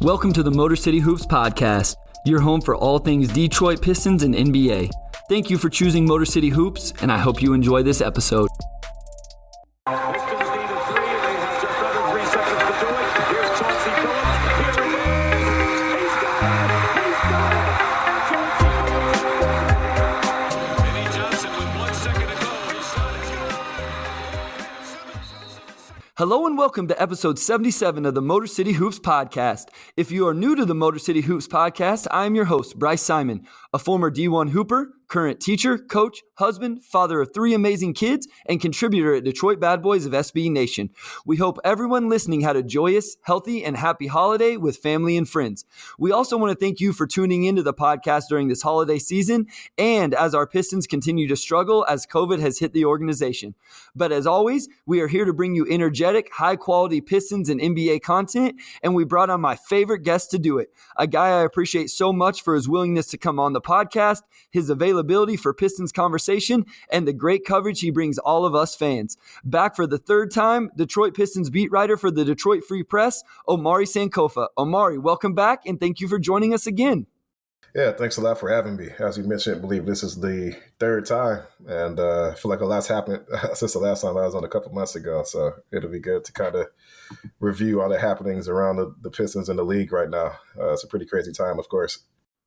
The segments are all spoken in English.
Welcome to the Motor City Hoops Podcast, your home for all things Detroit Pistons and NBA. Thank you for choosing Motor City Hoops, and I hope you enjoy this episode. Pistons need a three, and they have just under 3 seconds to do it. Here's Chauncey Billups. Here it is. He's got it. He's got it. Vinny Johnson with 1 second to go. He's got it. Hello and welcome to episode 77 of the Motor City Hoops Podcast. If you are new to the Motor City Hoops Podcast, I am your host, Bryce Simon, a former D1 Hooper, current teacher, coach, husband, father of 3 amazing kids, and contributor at Detroit Bad Boys of SB Nation. We hope everyone listening had a joyous, healthy, and happy holiday with family and friends. We also want to thank you for tuning into the podcast during this holiday season and as our Pistons continue to struggle as COVID has hit the organization. But as always, we are here to bring you energetic, high-quality Pistons and NBA content, and we brought on my favorite guest to do it, a guy I appreciate so much for his willingness to come on the podcast, his availability for Pistons conversation, and the great coverage he brings all of us fans. Back for the third time, Detroit Pistons beat writer for the Detroit Free Press, Omari Sankofa. Omari, welcome back, and thank you for joining us again. Yeah, thanks a lot for having me. As you mentioned, I believe this is the third time, and I feel like a lot's happened since the last time I was on a couple months ago, so it'll be good to kind of review all the happenings around the Pistons in the league right now. It's a pretty crazy time, of course.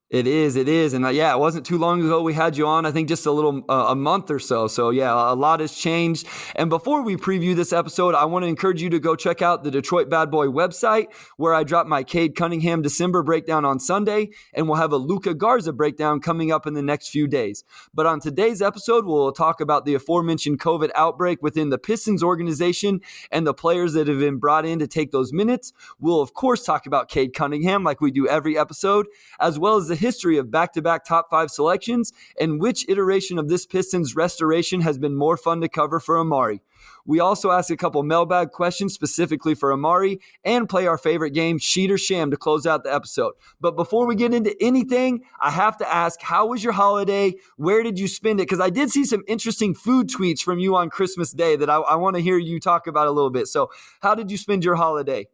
It is. And yeah, it wasn't too long ago we had you on, I think just a month or so. So yeah, a lot has changed. And before we preview this episode, I want to encourage you to go check out the Detroit Bad Boy website, where I drop my Cade Cunningham December breakdown on Sunday, and we'll have a Luka Garza breakdown coming up in the next few days. But on today's episode, we'll talk about the aforementioned COVID outbreak within the Pistons organization and the players that have been brought in to take those minutes. We'll of course talk about Cade Cunningham like we do every episode, as well as the history of back-to-back top 5 selections and which iteration of this Pistons restoration has been more fun to cover for Omari. We also ask a couple mailbag questions specifically for Omari and play our favorite game, Sheet or Sham, to close out the episode. But before we get into anything, I have to ask, how was your holiday? Where did you spend it? Because I did see some interesting food tweets from you on Christmas Day that I want to hear you talk about a little bit. So how did you spend your holiday?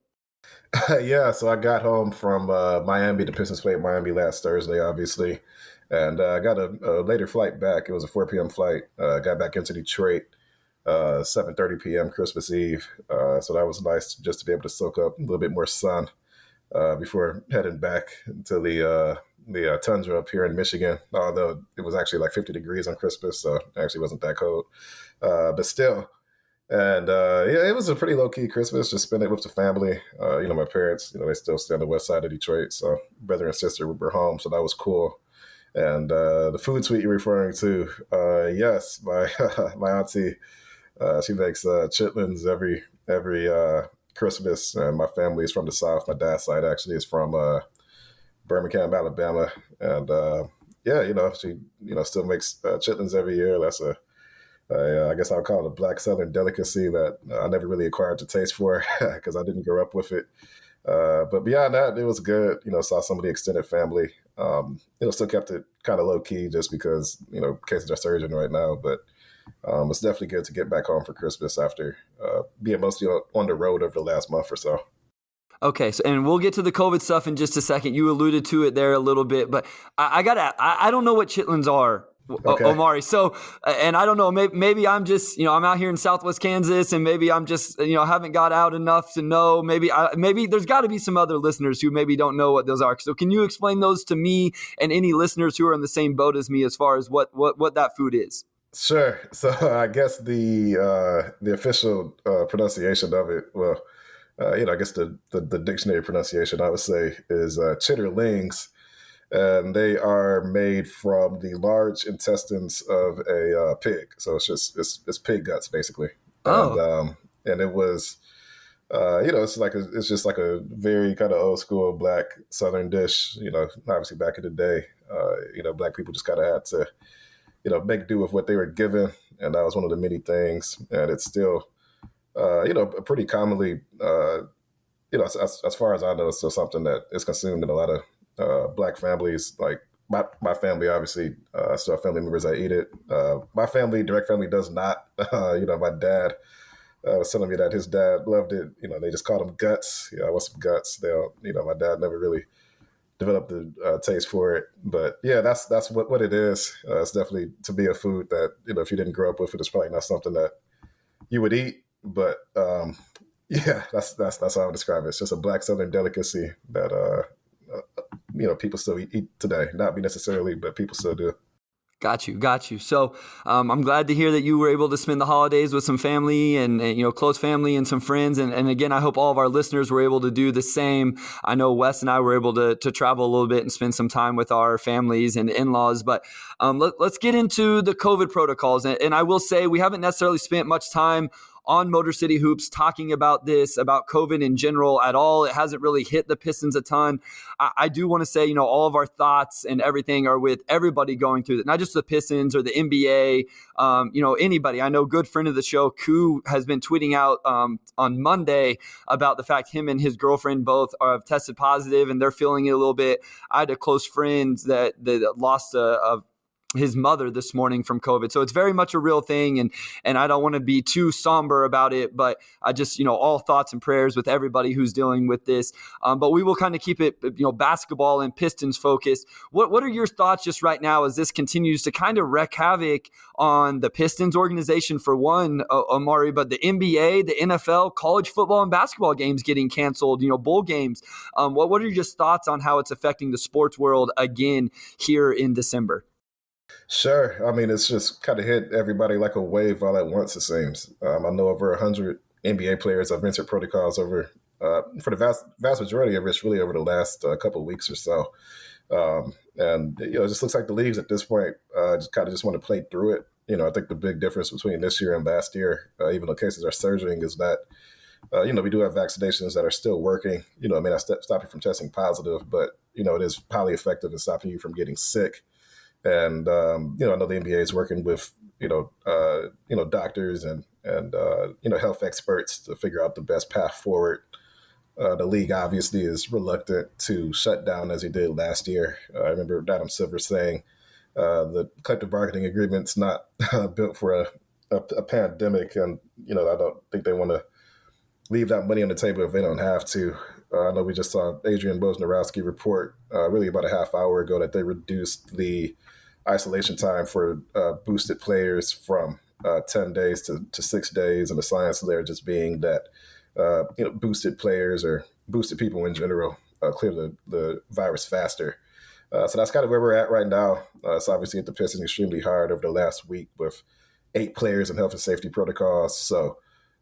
Yeah, so I got home from Miami. The Pistons played Miami last Thursday, obviously, and I got a later flight back. It was a 4 p.m. flight. Got back into Detroit 7:30 p.m. Christmas Eve. So that was nice just to be able to soak up a little bit more sun before heading back to the tundra up here in Michigan, although it was actually like 50 degrees on Christmas, so it actually wasn't that cold. But still. And yeah, it was a pretty low-key Christmas, just spend it with the family. My parents, they still stay on the west side of Detroit, so brother and sister were home, so that was cool. And the food tweet you're referring to, yes, my my auntie, she makes chitlins every Christmas, and my family is from the South. My dad's side actually is from Birmingham, Alabama, and she still makes chitlins every year. That's I guess I'll call it a black Southern delicacy that I never really acquired the taste for because I didn't grow up with it. But beyond that, it was good. Saw some of the extended family. Still kept it kind of low key just because, cases are surging right now. But it's definitely good to get back home for Christmas after being mostly on the road over the last month or so. Okay, so and we'll get to the COVID stuff in just a second. You alluded to it there a little bit, but I don't know what chitlins are. Okay. Omari. So, and I don't know, maybe I'm just, I'm out here in Southwest Kansas and maybe I'm just, haven't got out enough to know. Maybe there's got to be some other listeners who maybe don't know what those are. So can you explain those to me and any listeners who are in the same boat as me as far as what that food is? Sure. So I guess the official pronunciation of it, I guess the dictionary pronunciation I would say is chitterlings. And they are made from the large intestines of a pig. So it's pig guts basically. Oh. And it was, it's just like a very kind of old school black Southern dish. Obviously back in the day, black people just kind of had to, make do with what they were given, and that was one of the many things. And it's still, pretty commonly, as far as I know, it's still something that is consumed in a lot of Black families. Like my family, obviously, still have family members that eat it. My family, direct family, does not. My dad was telling me that his dad loved it. They just called him Guts. I want some guts. My dad never really developed the taste for it. But yeah, that's what it is. It's definitely to be a food that, if you didn't grow up with it, it's probably not something that you would eat. But yeah, that's how I would describe it. It's just a Black Southern delicacy that people still eat today. Not me necessarily, but people still do. Got you. So I'm glad to hear that you were able to spend the holidays with some family and close family and some friends. And again, I hope all of our listeners were able to do the same. I know Wes and I were able to travel a little bit and spend some time with our families and in-laws. But let's get into the COVID protocols. And I will say we haven't necessarily spent much time on Motor City Hoops talking about about COVID in general at all. It hasn't really hit the Pistons a ton. I do want to say, all of our thoughts and everything are with everybody going through it, not just the Pistons or the NBA, anybody. I know good friend of the show, Koo, has been tweeting out on Monday about the fact him and his girlfriend both have tested positive and they're feeling it a little bit. I had a close friend that lost his mother this morning from COVID. So it's very much a real thing. And I don't want to be too somber about it, but I just, all thoughts and prayers with everybody who's dealing with this. But we will kind of keep it, basketball and Pistons focused. What are your thoughts just right now as this continues to kind of wreak havoc on the Pistons organization for one, Omari, but the NBA, the NFL, college football and basketball games getting canceled, bowl games. What are your just thoughts on how it's affecting the sports world again here in December? Sure. I mean, it's just kind of hit everybody like a wave all at once, it seems. I know over 100 NBA players have entered protocols over, for the vast majority of it's really over the last couple of weeks or so. And it just looks like the leagues at this point just want to play through it. I think the big difference between this year and last year, even though cases are surging, is that, we do have vaccinations that are still working. It may not stop you from testing positive, but, it is highly effective in stopping you from getting sick. And, I know the NBA is working with, doctors and health experts to figure out the best path forward. The league obviously is reluctant to shut down as he did last year. I remember Adam Silver saying the collective bargaining agreement's not built for a pandemic. And, I don't think they want to leave that money on the table if they don't have to. I know we just saw Adrian Wojnarowski report really about a half hour ago that they reduced the isolation time for boosted players from 10 days to 6 days. And the science there just being that, boosted players or boosted people in general clear the virus faster. So that's kind of where we're at right now. It's obviously hit the Pistons extremely hard over the last week with 8 players in health and safety protocols. So,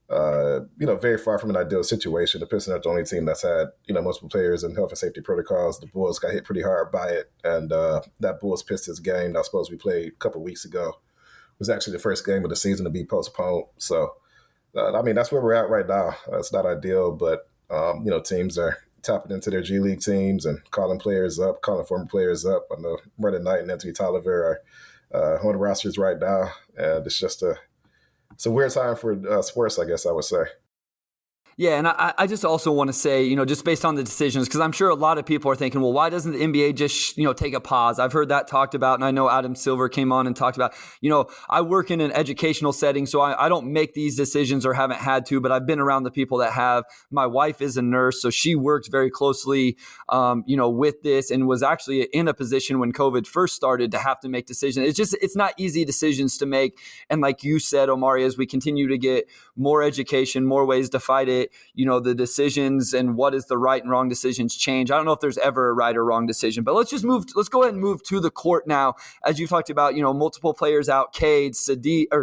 very far from an ideal situation. The Pistons are the only team that's had, multiple players in health and safety protocols. The Bulls got hit pretty hard by it. And that Bulls-Pistons game that was supposed to be played a couple weeks ago was actually the first game of the season to be postponed. So, that's where we're at right now. It's not ideal, but, teams are tapping into their G League teams and calling former players up. I know Brendan Knight and Anthony Tolliver are on the rosters right now. And it's just it's a weird time for sports, I guess I would say. Yeah, and I just also want to say, just based on the decisions, because I'm sure a lot of people are thinking, well, why doesn't the NBA just, take a pause? I've heard that talked about, and I know Adam Silver came on and talked about, I work in an educational setting, so I don't make these decisions or haven't had to, but I've been around the people that have. My wife is a nurse, so she works very closely, with this and was actually in a position when COVID first started to have to make decisions. It's not easy decisions to make. And like you said, Omari, as we continue to get more education, more ways to fight it, the decisions and what is the right and wrong decisions change. I don't know if there's ever a right or wrong decision, but let's go ahead and move to the court now. As you talked about, multiple players out, Cade, Stewart,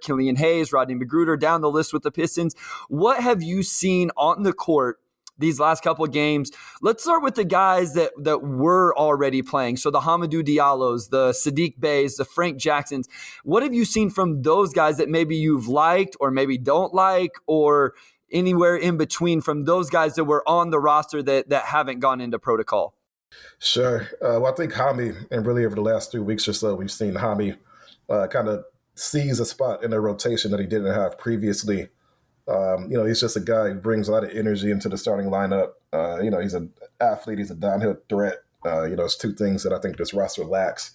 Killian Hayes, Rodney Magruder, down the list with the Pistons. What have you seen on the court these last couple of games? Let's start with the guys that were already playing. So the Hamidou Diallos, the Sadiq Beys, the Frank Jacksons. What have you seen from those guys that maybe you've liked or maybe don't like, or anywhere in between from those guys that were on the roster that haven't gone into protocol? Sure. Well, I think Hami, and really over the last 3 weeks or so, we've seen Hami kind of seize a spot in the rotation that he didn't have previously. He's just a guy who brings a lot of energy into the starting lineup. He's an athlete. He's a downhill threat. It's two things that I think this roster lacks.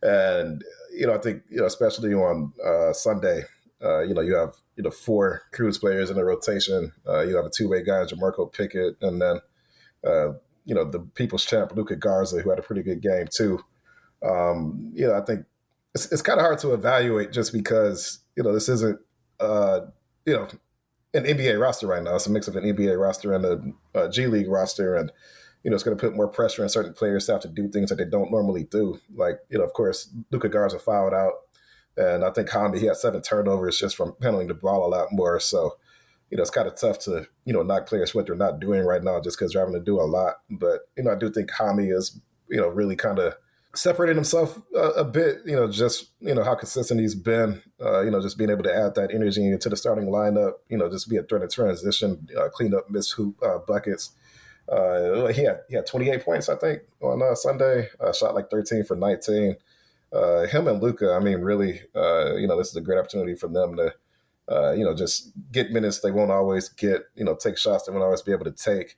And, I think, especially on Sunday, You have four Cruz players in the rotation. You have a two-way guy, Jamarco Pickett, and then the People's Champ Luka Garza, who had a pretty good game too. I think it's kind of hard to evaluate just because this isn't an NBA roster right now. It's a mix of an NBA roster and a G League roster, and it's going to put more pressure on certain players to have to do things that they don't normally do. Like, of course, Luka Garza fouled out, and I think Hamdi, he had 7 turnovers just from handling the ball a lot more. So, it's kind of tough to, knock players what they're not doing right now just because they're having to do a lot. But, I do think Hamdi is, really kind of separating himself a bit, just, how consistent he's been, just being able to add that energy into the starting lineup, just be a threat in transition, clean up missed hoop buckets. He had 28 points, I think, on Sunday, shot like 13 for 19. Him and Luka, I mean, really, this is a great opportunity for them to, just get minutes they won't always get, take shots they won't always be able to take.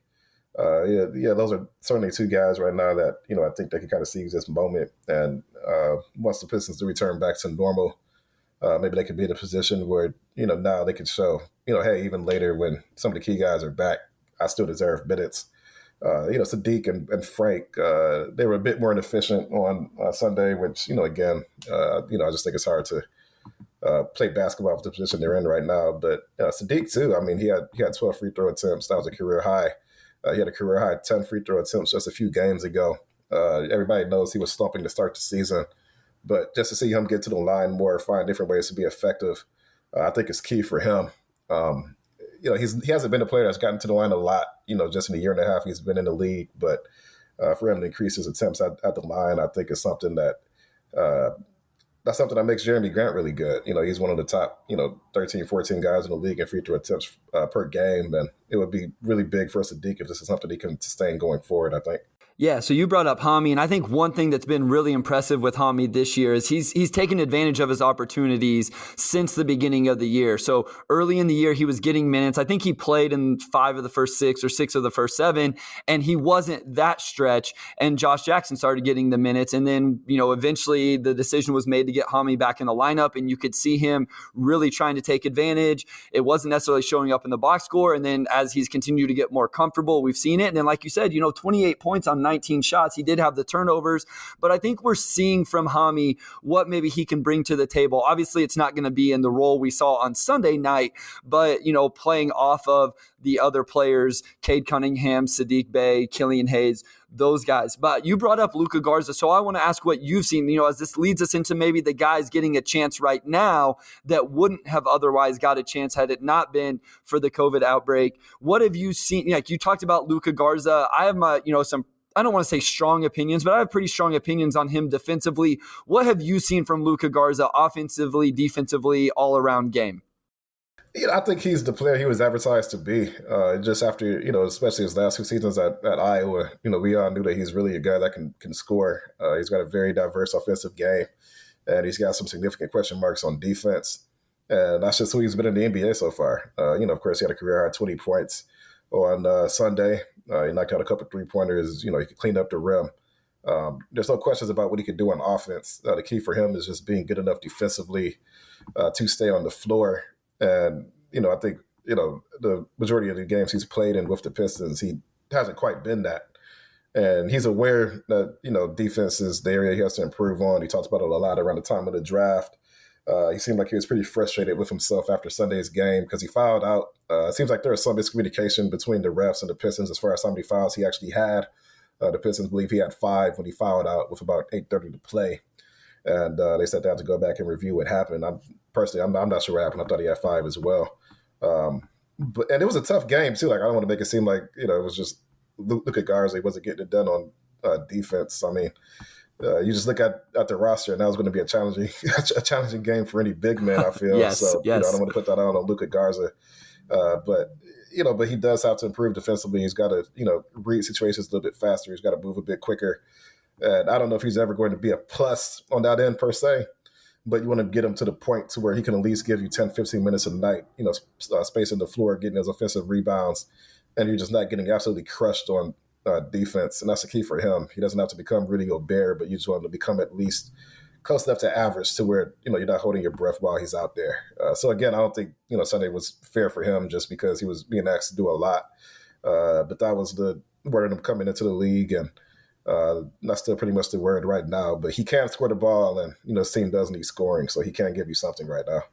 Those are certainly two guys right now that, I think they can kind of seize this moment. And once the Pistons do return back to normal, maybe they could be in a position where, now they can show, hey, even later when some of the key guys are back, I still deserve minutes. Sadiq and Frank, they were a bit more inefficient on Sunday, which, again, I just think it's hard to play basketball with the position they're in right now. But Sadiq, too, I mean, he had 12 free throw attempts. That was a career high. He had a career high 10 free throw attempts just a few games ago. Everybody knows he was slumping to start the season. But just to see him get to the line more, find different ways to be effective, I think is key for him. He hasn't been a player that's gotten to the line a lot, just in a year and a half he's been in the league. But for him to increase his attempts at the line, I think is something that's something that makes Jeremy Grant really good. He's one of the top, 13, 14 guys in the league in free throw attempts per game. And it would be really big for Sadiq if this is something he can sustain going forward, I think. Yeah, so you brought up Hami, and I think one thing that's been really impressive with Hami this year is he's taken advantage of his opportunities since the beginning of the year. So early in the year, he was getting minutes. I think he played in 5 of the first 6 or 6 of the first 7, and he wasn't that stretch. And Josh Jackson started getting the minutes, and then eventually the decision was made to get Hami back in the lineup, and you could see him really trying to take advantage. It wasn't necessarily showing up in the box score, and then as he's continued to get more comfortable, we've seen it. And then, like you said, 28 points on 19 shots. He did have the turnovers, but I think we're seeing from Hami what maybe he can bring to the table. Obviously, it's not going to be in the role we saw on Sunday night, but, playing off of the other players, Cade Cunningham, Sadiq Bey, Killian Hayes, those guys. But you brought up Luka Garza, so I want to ask what you've seen, as this leads us into maybe the guys getting a chance right now that wouldn't have otherwise got a chance had it not been for the COVID outbreak. What have you seen? Like you talked about Luka Garza. I have my, some, I don't want to say strong opinions, but I have pretty strong opinions on him defensively. What have you seen from Luka Garza offensively, defensively, all around game? I think he's the player he was advertised to be. Just after, especially his last 2 seasons at Iowa, we all knew that he's really a guy that can score. He's got a very diverse offensive game, and he's got some significant question marks on defense. And that's just who he's been in the NBA so far. Of course, he had a career high 20 points on Sunday. He knocked out a couple of 3-pointers. He could clean up the rim. There's no questions about what he could do on offense. The key for him is just being good enough defensively to stay on the floor. And, I think, the majority of the games he's played in with the Pistons, he hasn't quite been that. And he's aware that, defense is the area he has to improve on. He talked about it a lot around the time of the draft. He seemed like he was pretty frustrated with himself after Sunday's game because he fouled out. It seems like there was some miscommunication between the refs and the Pistons as far as how many fouls he actually had. The Pistons believe he had 5 when he fouled out with about 8:30 to play. And they sat down to go back and review what happened. I'm not sure what happened. I thought he had 5 as well. And it was a tough game, too. Like, I don't want to make it seem like, it was just Luka Garza. He wasn't getting it done on defense. I mean, you just look at the roster, and that was going to be a challenging game for any big man, I feel. Yes. I don't want to put that on Luka Garza. But he does have to improve defensively. He's got to, read situations a little bit faster. He's got to move a bit quicker. And I don't know if he's ever going to be a plus on that end per se, but you want to get him to the point to where he can at least give you 10, 15 minutes a night, spacing the floor, getting his offensive rebounds, and you're just not getting absolutely crushed on defense. And that's the key for him. He doesn't have to become Rudy Gobert, but you just want him to become at least close enough to average to where, you're not holding your breath while he's out there. So again, I don't think, Sunday was fair for him just because he was being asked to do a lot. But that was the word of him coming into the league, and that's still pretty much the word right now. But he can score the ball, and, his team does need scoring, so he can give you something right now.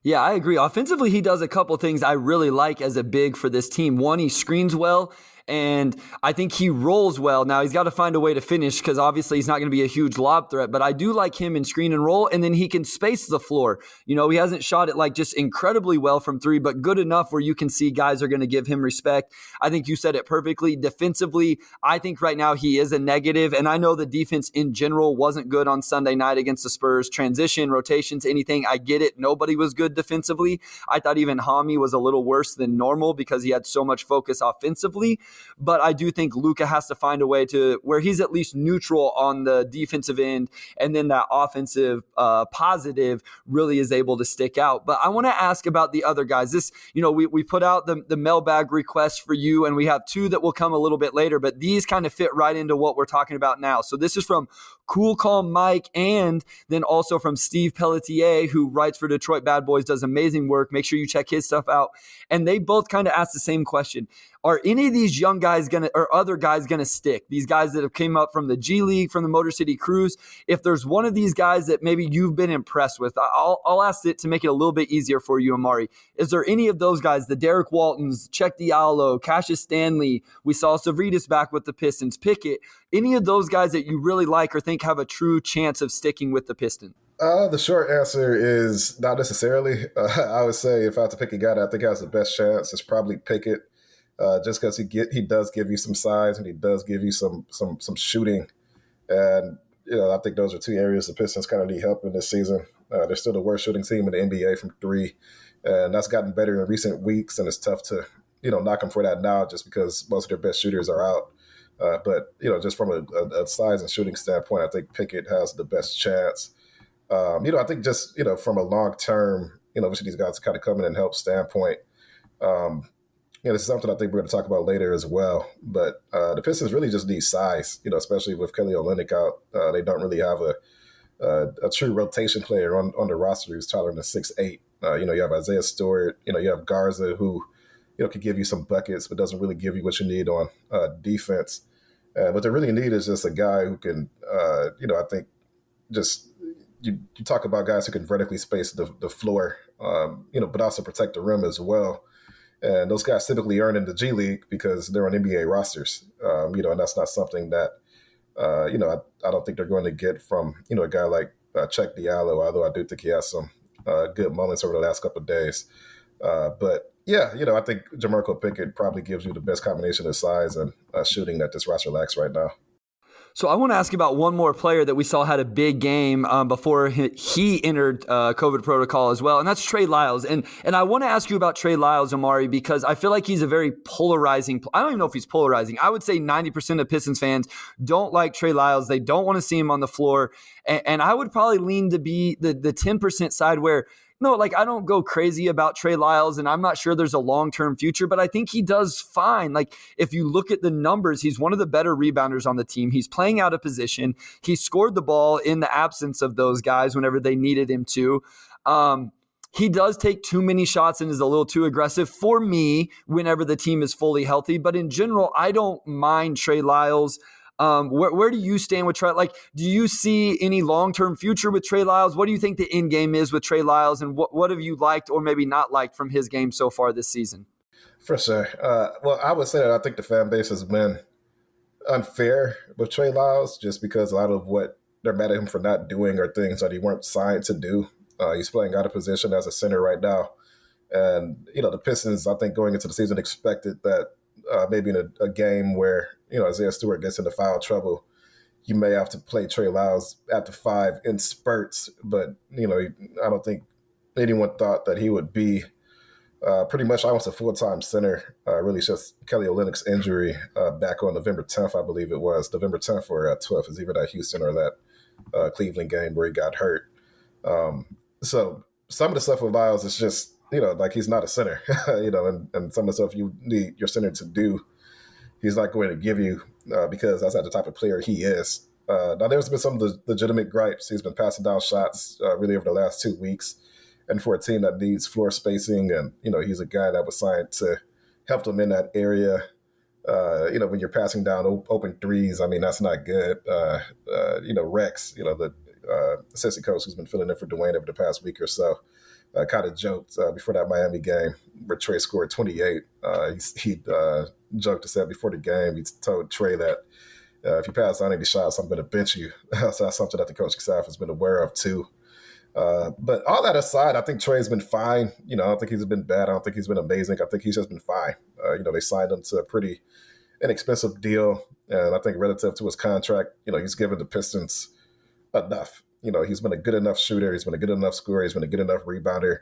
Yeah, I agree. Offensively, he does a couple things I really like as a big for this team. One, he screens well, and I think he rolls well. Now, he's got to find a way to finish because obviously he's not going to be a huge lob threat, but I do like him in screen and roll, and then he can space the floor. He hasn't shot it like just incredibly well from three, but good enough where you can see guys are going to give him respect. I think you said it perfectly. Defensively, I think right now he is a negative, and I know the defense in general wasn't good on Sunday night against the Spurs. Transition, rotations, anything, I get it. Nobody was good defensively. I thought even Hami was a little worse than normal because he had so much focus offensively. But I do think Luka has to find a way to where he's at least neutral on the defensive end, and then that offensive positive really is able to stick out. But I want to ask about the other guys. This, we put out the mailbag request for you, and we have two that will come a little bit later, but these kind of fit right into what we're talking about now. So this is from Cool Calm Mike, and then also from Steve Pelletier, who writes for Detroit Bad Boys, does amazing work. Make sure you check his stuff out. And they both kind of asked the same question. Are any of these young guys or other guys gonna stick? These guys that have came up from the G League, from the Motor City Cruise. If there's one of these guys that maybe you've been impressed with, I'll ask it to make it a little bit easier for you, Omari. Is there any of those guys, the Derek Waltons, Czech Diallo, Cassius Stanley? We saw Savridis back with the Pistons, Pickett. Any of those guys that you really like or think have a true chance of sticking with the Pistons? The short answer is not necessarily. I would say if I had to pick a guy that I think has the best chance, it's probably Pickett. Just because he does give you some size and he does give you some shooting, and I think those are two areas the Pistons kind of need help in this season. They're still the worst shooting team in the NBA from three, and that's gotten better in recent weeks. And it's tough to knock them for that now, just because most of their best shooters are out. But just from a size and shooting standpoint, I think Pickett has the best chance. I think just from a long term, which these guys kind of come in and help standpoint. This is something I think we're going to talk about later as well. But the Pistons really just need size, especially with Kelly Olynyk out. They don't really have a true rotation player on the roster who's taller than 6'8". You have Isaiah Stewart. You have Garza who, can give you some buckets, but doesn't really give you what you need on defense. What they really need is just a guy who can, I think just you talk about guys who can vertically space the floor, but also protect the rim as well. And those guys typically earn in the G League because they're on NBA rosters, and that's not something that, I don't think they're going to get from, a guy like Czech Diallo, although I do think he has some good moments over the last couple of days. But, yeah, I think Jamarco Pickett probably gives you the best combination of size and shooting that this roster lacks right now. So I want to ask you about one more player that we saw had a big game before he entered COVID protocol as well, and that's Trey Lyles. And I want to ask you about Trey Lyles, Omari, because I feel like he's a very polarizing – I don't even know if he's polarizing. I would say 90% of Pistons fans don't like Trey Lyles. They don't want to see him on the floor. And I would probably lean to be the 10% side where – no, I don't go crazy about Trey Lyles, and I'm not sure there's a long-term future, but I think he does fine. If you look at the numbers, he's one of the better rebounders on the team. He's playing out of position. He scored the ball in the absence of those guys whenever they needed him to. He does take too many shots and is a little too aggressive for me whenever the team is fully healthy. But in general, I don't mind Trey Lyles. Where do you stand with Trey? Do you see any long-term future with Trey Lyles? What do you think the end game is with Trey Lyles, and what have you liked or maybe not liked from his game so far this season? For sure. Well, I would say that I think the fan base has been unfair with Trey Lyles just because a lot of what they're mad at him for not doing are things that he weren't signed to do. He's playing out of position as a center right now. And, the Pistons, I think going into the season expected that maybe in a game where, Isaiah Stewart gets into foul trouble, you may have to play Trey Lyles at the 5 in spurts. But, I don't think anyone thought that he would be pretty much almost a full-time center. Really, it's just Kelly Olynyk's injury back on November 10th, I believe it was. November 10th or 12th is either that Houston or that Cleveland game where he got hurt. So some of the stuff with Lyles is just, he's not a center, and some of the stuff you need your center to do, he's not going to give you because that's not the type of player he is. Now, there's been some legitimate gripes. He's been passing down shots really over the last 2 weeks. And for a team that needs floor spacing, and, he's a guy that was signed to help them in that area. When you're passing down open threes, I mean, that's not good. Rex, the assistant coach who's been filling in for Dwayne over the past week or so, kind of joked before that Miami game where Trey scored 28. He joked and said before the game, he told Trey that if you pass on any shots, I'm going to bench you. So that's something that the coaching staff has been aware of too. But all that aside, I think Trey's been fine. I don't think he's been bad. I don't think he's been amazing. I think he's just been fine. They signed him to a pretty inexpensive deal. And I think relative to his contract, he's given the Pistons enough. He's been a good enough shooter. He's been a good enough scorer. He's been a good enough rebounder.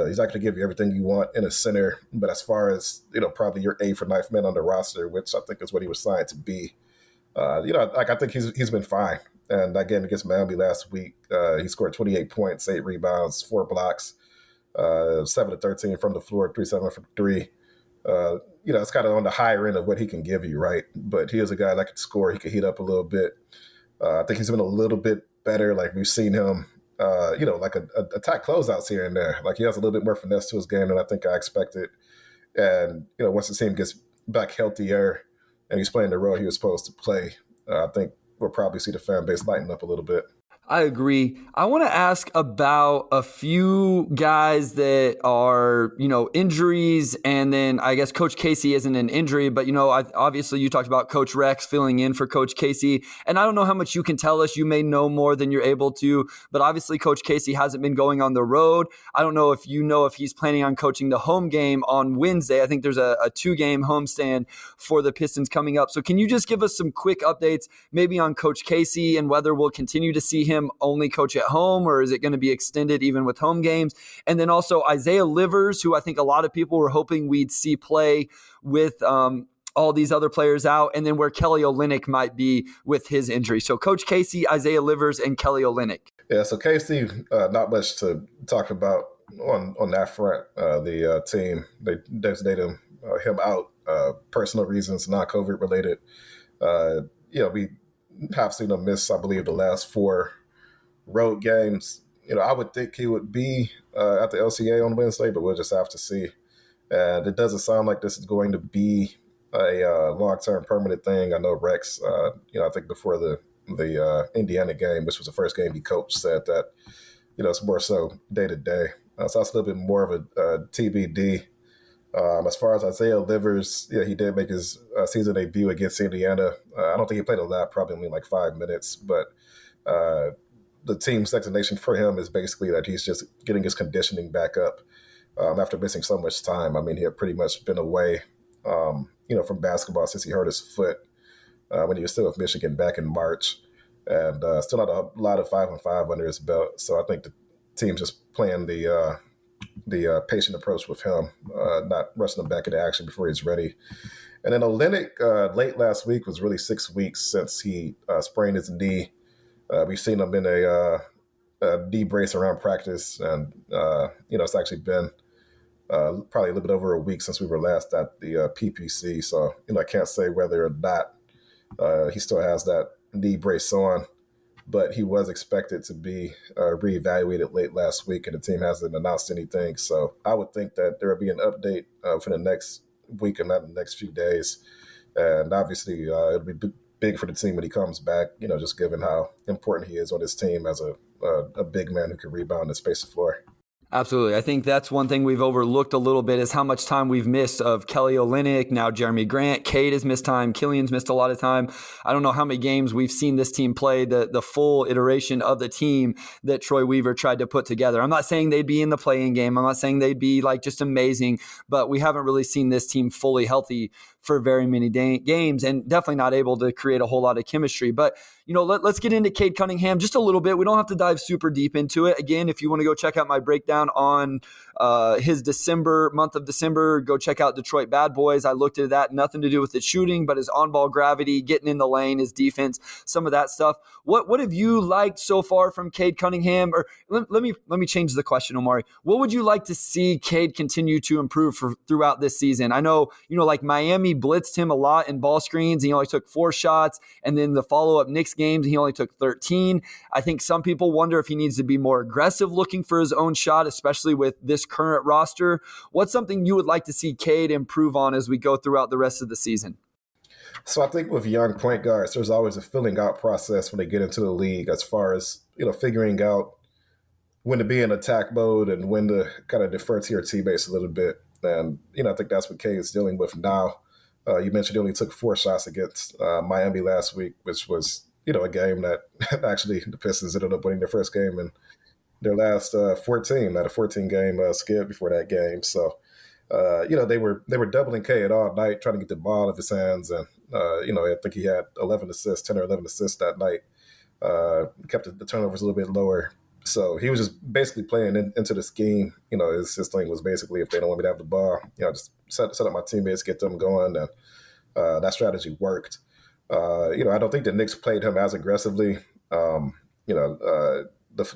He's not going to give you everything you want in a center. But as far as, probably your 8th or 9th man on the roster, which I think is what he was signed to be, I think he's been fine. And that game against Miami last week, he scored 28 points, 8 rebounds, 4 blocks, 7 of 13 from the floor, 3-7 from 3. It's kind of on the higher end of what he can give you, right? But he is a guy that can score. He can heat up a little bit. I think he's been a little bit better. Like we've seen him, attack closeouts here and there. Like he has a little bit more finesse to his game than I think I expected. And, once the team gets back healthier and he's playing the role he was supposed to play, I think we'll probably see the fan base lighten up a little bit. I agree. I want to ask about a few guys that are, injuries. And then I guess Coach Casey isn't an injury, but, obviously you talked about Coach Rex filling in for Coach Casey. And I don't know how much you can tell us. You may know more than you're able to, but obviously Coach Casey hasn't been going on the road. I don't know if if he's planning on coaching the home game on Wednesday. I think there's a 2-game homestand for the Pistons coming up. So can you just give us some quick updates maybe on Coach Casey and whether we'll continue to see him only coach at home, or is it going to be extended even with home games? And then also Isaiah Livers, who I think a lot of people were hoping we'd see play with all these other players out, and then where Kelly Olynyk might be with his injury. So Coach Casey, Isaiah Livers, and Kelly Olynyk. Yeah, so Casey, not much to talk about on that front. The team, they designated him out, personal reasons, not COVID related. We have seen him miss, I believe, the last 4 road games. I would think he would be at the LCA on Wednesday, but we'll just have to see. And it doesn't sound like this is going to be a long-term permanent thing. I know Rex, I think before the Indiana game, which was the first game he coached, said that, it's more so day-to-day. So that's a little bit more of a TBD. As far as Isaiah Livers, he did make his season debut against Indiana. I don't think he played a lot, probably only like 5 minutes, but the team's explanation for him is basically that he's just getting his conditioning back up after missing so much time. I mean, he had pretty much been away, from basketball since he hurt his foot when he was still with Michigan back in March, and still had a lot of 5-on-5 under his belt. So I think the team's just playing the patient approach with him, not rushing him back into action before he's ready. And then Olynyk, late last week, was really 6 weeks since he sprained his knee. We've seen him in a knee brace around practice, and it's actually been probably a little bit over a week since we were last at the PPC. So I can't say whether or not he still has that knee brace on, but he was expected to be reevaluated late last week, and the team hasn't announced anything. So I would think that there will be an update for the next week and not the next few days. And obviously, it'll be big for the team when he comes back, just given how important he is on his team as a big man who can rebound and space the floor. Absolutely. I think that's one thing we've overlooked a little bit is how much time we've missed of Kelly Olynyk, now Jeremy Grant. Cade has missed time. Killian's missed a lot of time. I don't know how many games we've seen this team play, the full iteration of the team that Troy Weaver tried to put together. I'm not saying they'd be in the play-in game. I'm not saying they'd be just amazing, but we haven't really seen this team fully healthy for very many games, and definitely not able to create a whole lot of chemistry. But, let's get into Cade Cunningham just a little bit. We don't have to dive super deep into it. Again, if you want to go check out my breakdown on his month of December, go check out Detroit Bad Boys. I looked at that, nothing to do with his shooting, but his on-ball gravity, getting in the lane, his defense, some of that stuff. What have you liked so far from Cade Cunningham? Or let me change the question, Omari. What would you like to see Cade continue to improve throughout this season? I know, like Miami Miami blitzed him a lot in ball screens. He only took 4 shots. And then the follow-up Knicks games, he only took 13. I think some people wonder if he needs to be more aggressive looking for his own shot, especially with this current roster. What's something you would like to see Cade improve on as we go throughout the rest of the season? So I think with young point guards, there's always a filling out process when they get into the league as far as, figuring out when to be in attack mode and when to kind of defer to your teammates a little bit. And, I think that's what Cade is dealing with now. You mentioned he only took 4 shots against Miami last week, which was, a game that actually the Pistons ended up winning their first game in their last 14, not a 14-game skid before that game. So, they were doubling Cade all night, trying to get the ball out of his hands. And, I think he had 10 or 11 assists that night. Kept the turnovers a little bit lower. So he was just basically playing into the scheme. His thing was basically, if they don't want me to have the ball, just set up my teammates, get them going. And that strategy worked. I don't think the Knicks played him as aggressively, the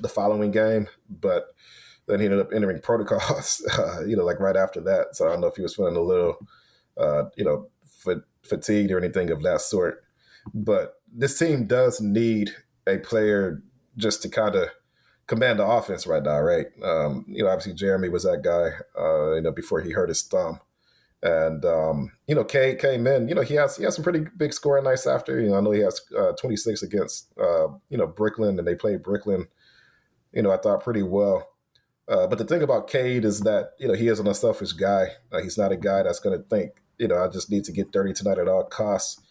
following game, but then he ended up entering protocols, like right after that. So I don't know if he was feeling a little, fatigued or anything of that sort. But this team does need a player just to kind of command the offense right now, right? Obviously Jeremy was that guy, before he hurt his thumb. And, Cade came in, he has some pretty big scoring nights after. I know he has 26 against, Brooklyn, and they played Brooklyn, I thought pretty well. But the thing about Cade is that, he is an unselfish guy. He's not a guy that's going to think, I just need to get 30 tonight at all costs.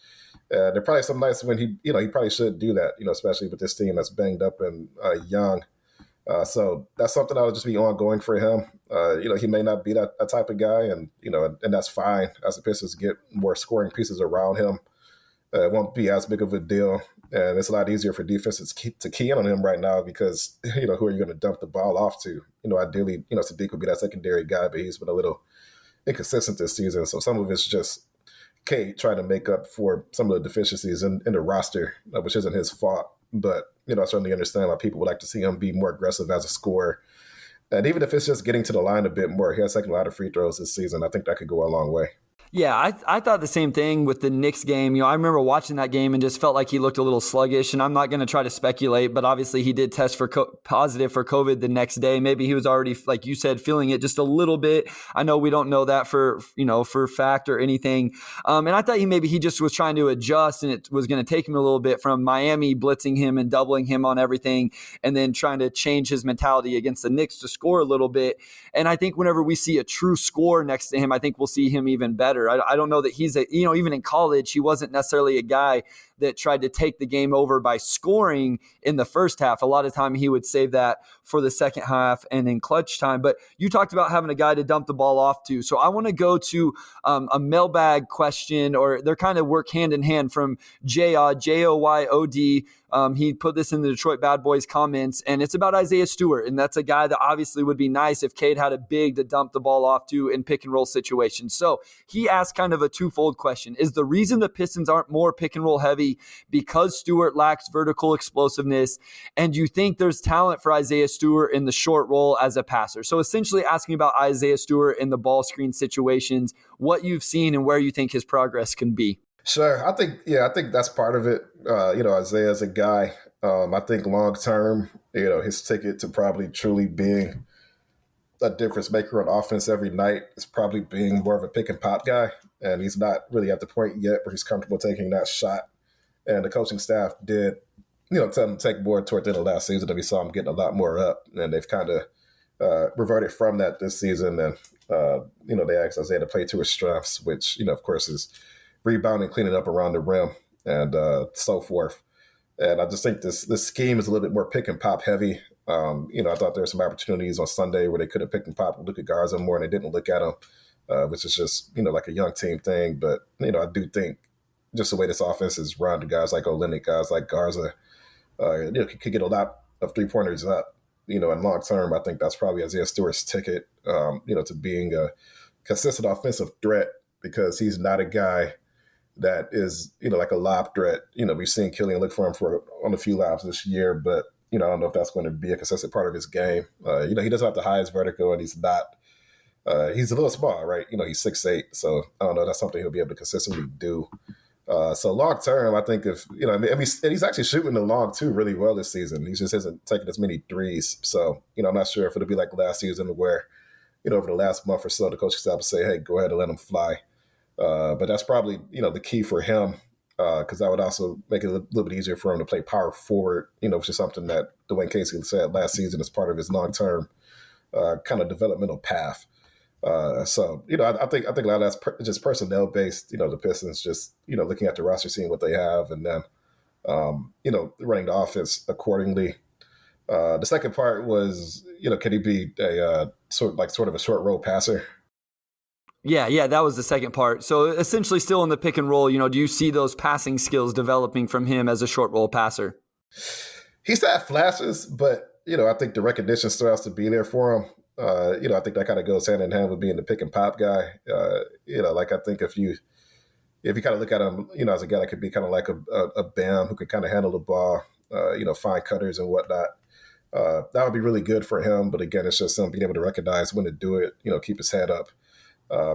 There are probably some nights when he probably should do that, especially with this team that's banged up and young. So that's something that will just be ongoing for him. He may not be that type of guy, and and that's fine as the Pistons get more scoring pieces around him. It won't be as big of a deal, and it's a lot easier for defenses to key in on him right now because who are you going to dump the ball off to? Ideally, Sadiq would be that secondary guy, but he's been a little inconsistent this season. So some of it's just Cade trying to make up for some of the deficiencies in the roster, which isn't his fault. But, I certainly understand why people would like to see him be more aggressive as a scorer. And even if it's just getting to the line a bit more, he has taken a lot of free throws this season. I think that could go a long way. Yeah, I thought the same thing with the Knicks game. I remember watching that game and just felt like he looked a little sluggish. And I'm not going to try to speculate, but obviously he did test for positive for COVID the next day. Maybe he was already, like you said, feeling it just a little bit. I know we don't know that for fact or anything. And I thought he just was trying to adjust, and it was going to take him a little bit from Miami blitzing him and doubling him on everything, and then trying to change his mentality against the Knicks to score a little bit. And I think whenever we see a true scorer next to him, I think we'll see him even better. I don't know that he's even in college, he wasn't necessarily a guy that tried to take the game over by scoring in the first half. A lot of time he would save that for the second half and in clutch time. But you talked about having a guy to dump the ball off to. So I want to go to a mailbag question, or they're kind of work hand in hand, from Joyod, Joyod. He put this in the Detroit Bad Boys comments, and it's about Isaiah Stewart. And that's a guy that obviously would be nice if Cade had a big to dump the ball off to in pick and roll situations. So he asked kind of a twofold question. Is the reason the Pistons aren't more pick and roll heavy because Stewart lacks vertical explosiveness? And do you think there's talent for Isaiah Stewart in the short roll as a passer? So essentially asking about Isaiah Stewart in the ball screen situations, what you've seen and where you think his progress can be. Sure. I think that's part of it. Isaiah's a guy, I think long term, his ticket to probably truly being a difference maker on offense every night is probably being more of a pick and pop guy. And he's not really at the point yet where he's comfortable taking that shot. And the coaching staff did, tell him to take more toward the end of last season, and we saw him getting a lot more up. And they've kind of reverted from that this season. And, they asked Isaiah to play to his strengths, which, of course, is rebounding, cleaning up around the rim, and so forth. And I just think this scheme is a little bit more pick and pop heavy. I thought there were some opportunities on Sunday where they could have picked and popped Luka Garza more, and they didn't look at him, which is just, like a young team thing. But, I do think just the way this offense is run, the guys like Olynyk, guys like Garza, could get a lot of three-pointers up. In long term, I think that's probably Isaiah Stewart's ticket, to being a consistent offensive threat, because he's not a guy that is, like a lob threat. We've seen Killian look for him on a few lobs this year, but, I don't know if that's going to be a consistent part of his game. He doesn't have the highest vertical, and he's not He's a little small, right? He's 6'8", so I don't know. That's something he'll be able to consistently do. So long term, I think if and he's actually shooting the long too really well this season. He just isn't taking as many threes. So I'm not sure if it'll be like last season where over the last month or so the coach will say, hey, go ahead and let him fly. But that's probably the key for him because that would also make it a little bit easier for him to play power forward. Which is something that Dwayne Casey said last season as part of his long term kind of developmental path. So I think a lot of that's just personnel based. The Pistons just looking at the roster, seeing what they have, and then running the offense accordingly. The second part was can he be a sort of a short roll passer? Yeah, that was the second part. So essentially, still in the pick and roll. Do you see those passing skills developing from him as a short roll passer? He's had flashes, but I think the recognition still has to be there for him. I think that kind of goes hand in hand with being the pick and pop guy. Like I think if you kind of look at him, as a guy that could be kind of like a Bam who could kind of handle the ball, find cutters and whatnot, that would be really good for him. But again, it's just him being able to recognize when to do it, keep his head up.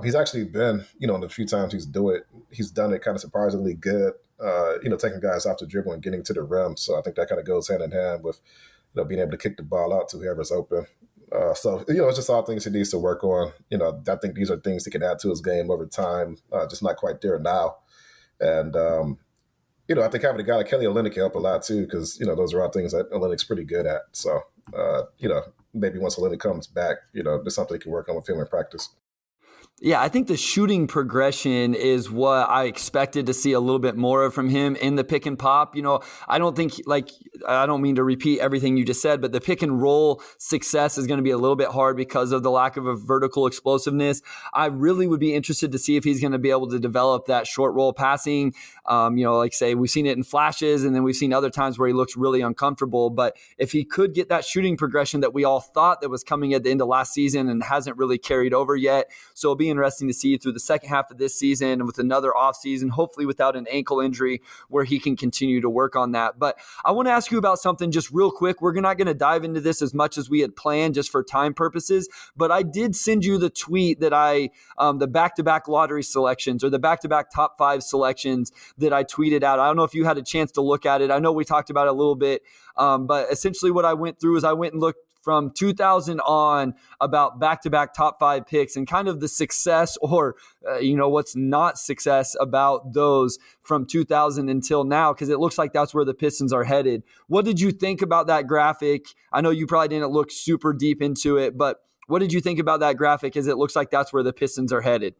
He's actually been, in the few times he's done it kind of surprisingly good, taking guys off the dribble and getting to the rim. So I think that kind of goes hand in hand with, being able to kick the ball out to whoever's open. So it's just all things he needs to work on. I think these are things he can add to his game over time, just not quite there now. And, I think having a guy like Kelly Olynyk can help a lot too, because, those are all things that Olynyk's pretty good at. So, maybe once Olynyk comes back, there's something he can work on with him in practice. Yeah, I think the shooting progression is what I expected to see a little bit more of from him in the pick and pop. I don't think, I don't mean to repeat everything you just said, but the pick and roll success is going to be a little bit hard because of the lack of a vertical explosiveness. I really would be interested to see if he's going to be able to develop that short roll passing. Say we've seen it in flashes, and then we've seen other times where he looks really uncomfortable. But if he could get that shooting progression that we all thought that was coming at the end of last season and hasn't really carried over yet. So it'll be interesting to see through the second half of this season and with another offseason, hopefully without an ankle injury, where he can continue to work on that. But I want to ask you about something just real quick. We're not going to dive into this as much as we had planned just for time purposes, but I did send you the tweet that the back-to-back lottery selections or the back-to-back top 5 selections that I tweeted out. I don't know if you had a chance to look at it. I know we talked about it a little bit, but essentially what I went through is I went and looked from 2000 on about back-to-back top 5 picks and kind of the success or, what's not success about those from 2000 until now, because it looks like that's where the Pistons are headed. What did you think about that graphic? I know you probably didn't look super deep into it, but what did you think about that graphic as it looks like that's where the Pistons are headed?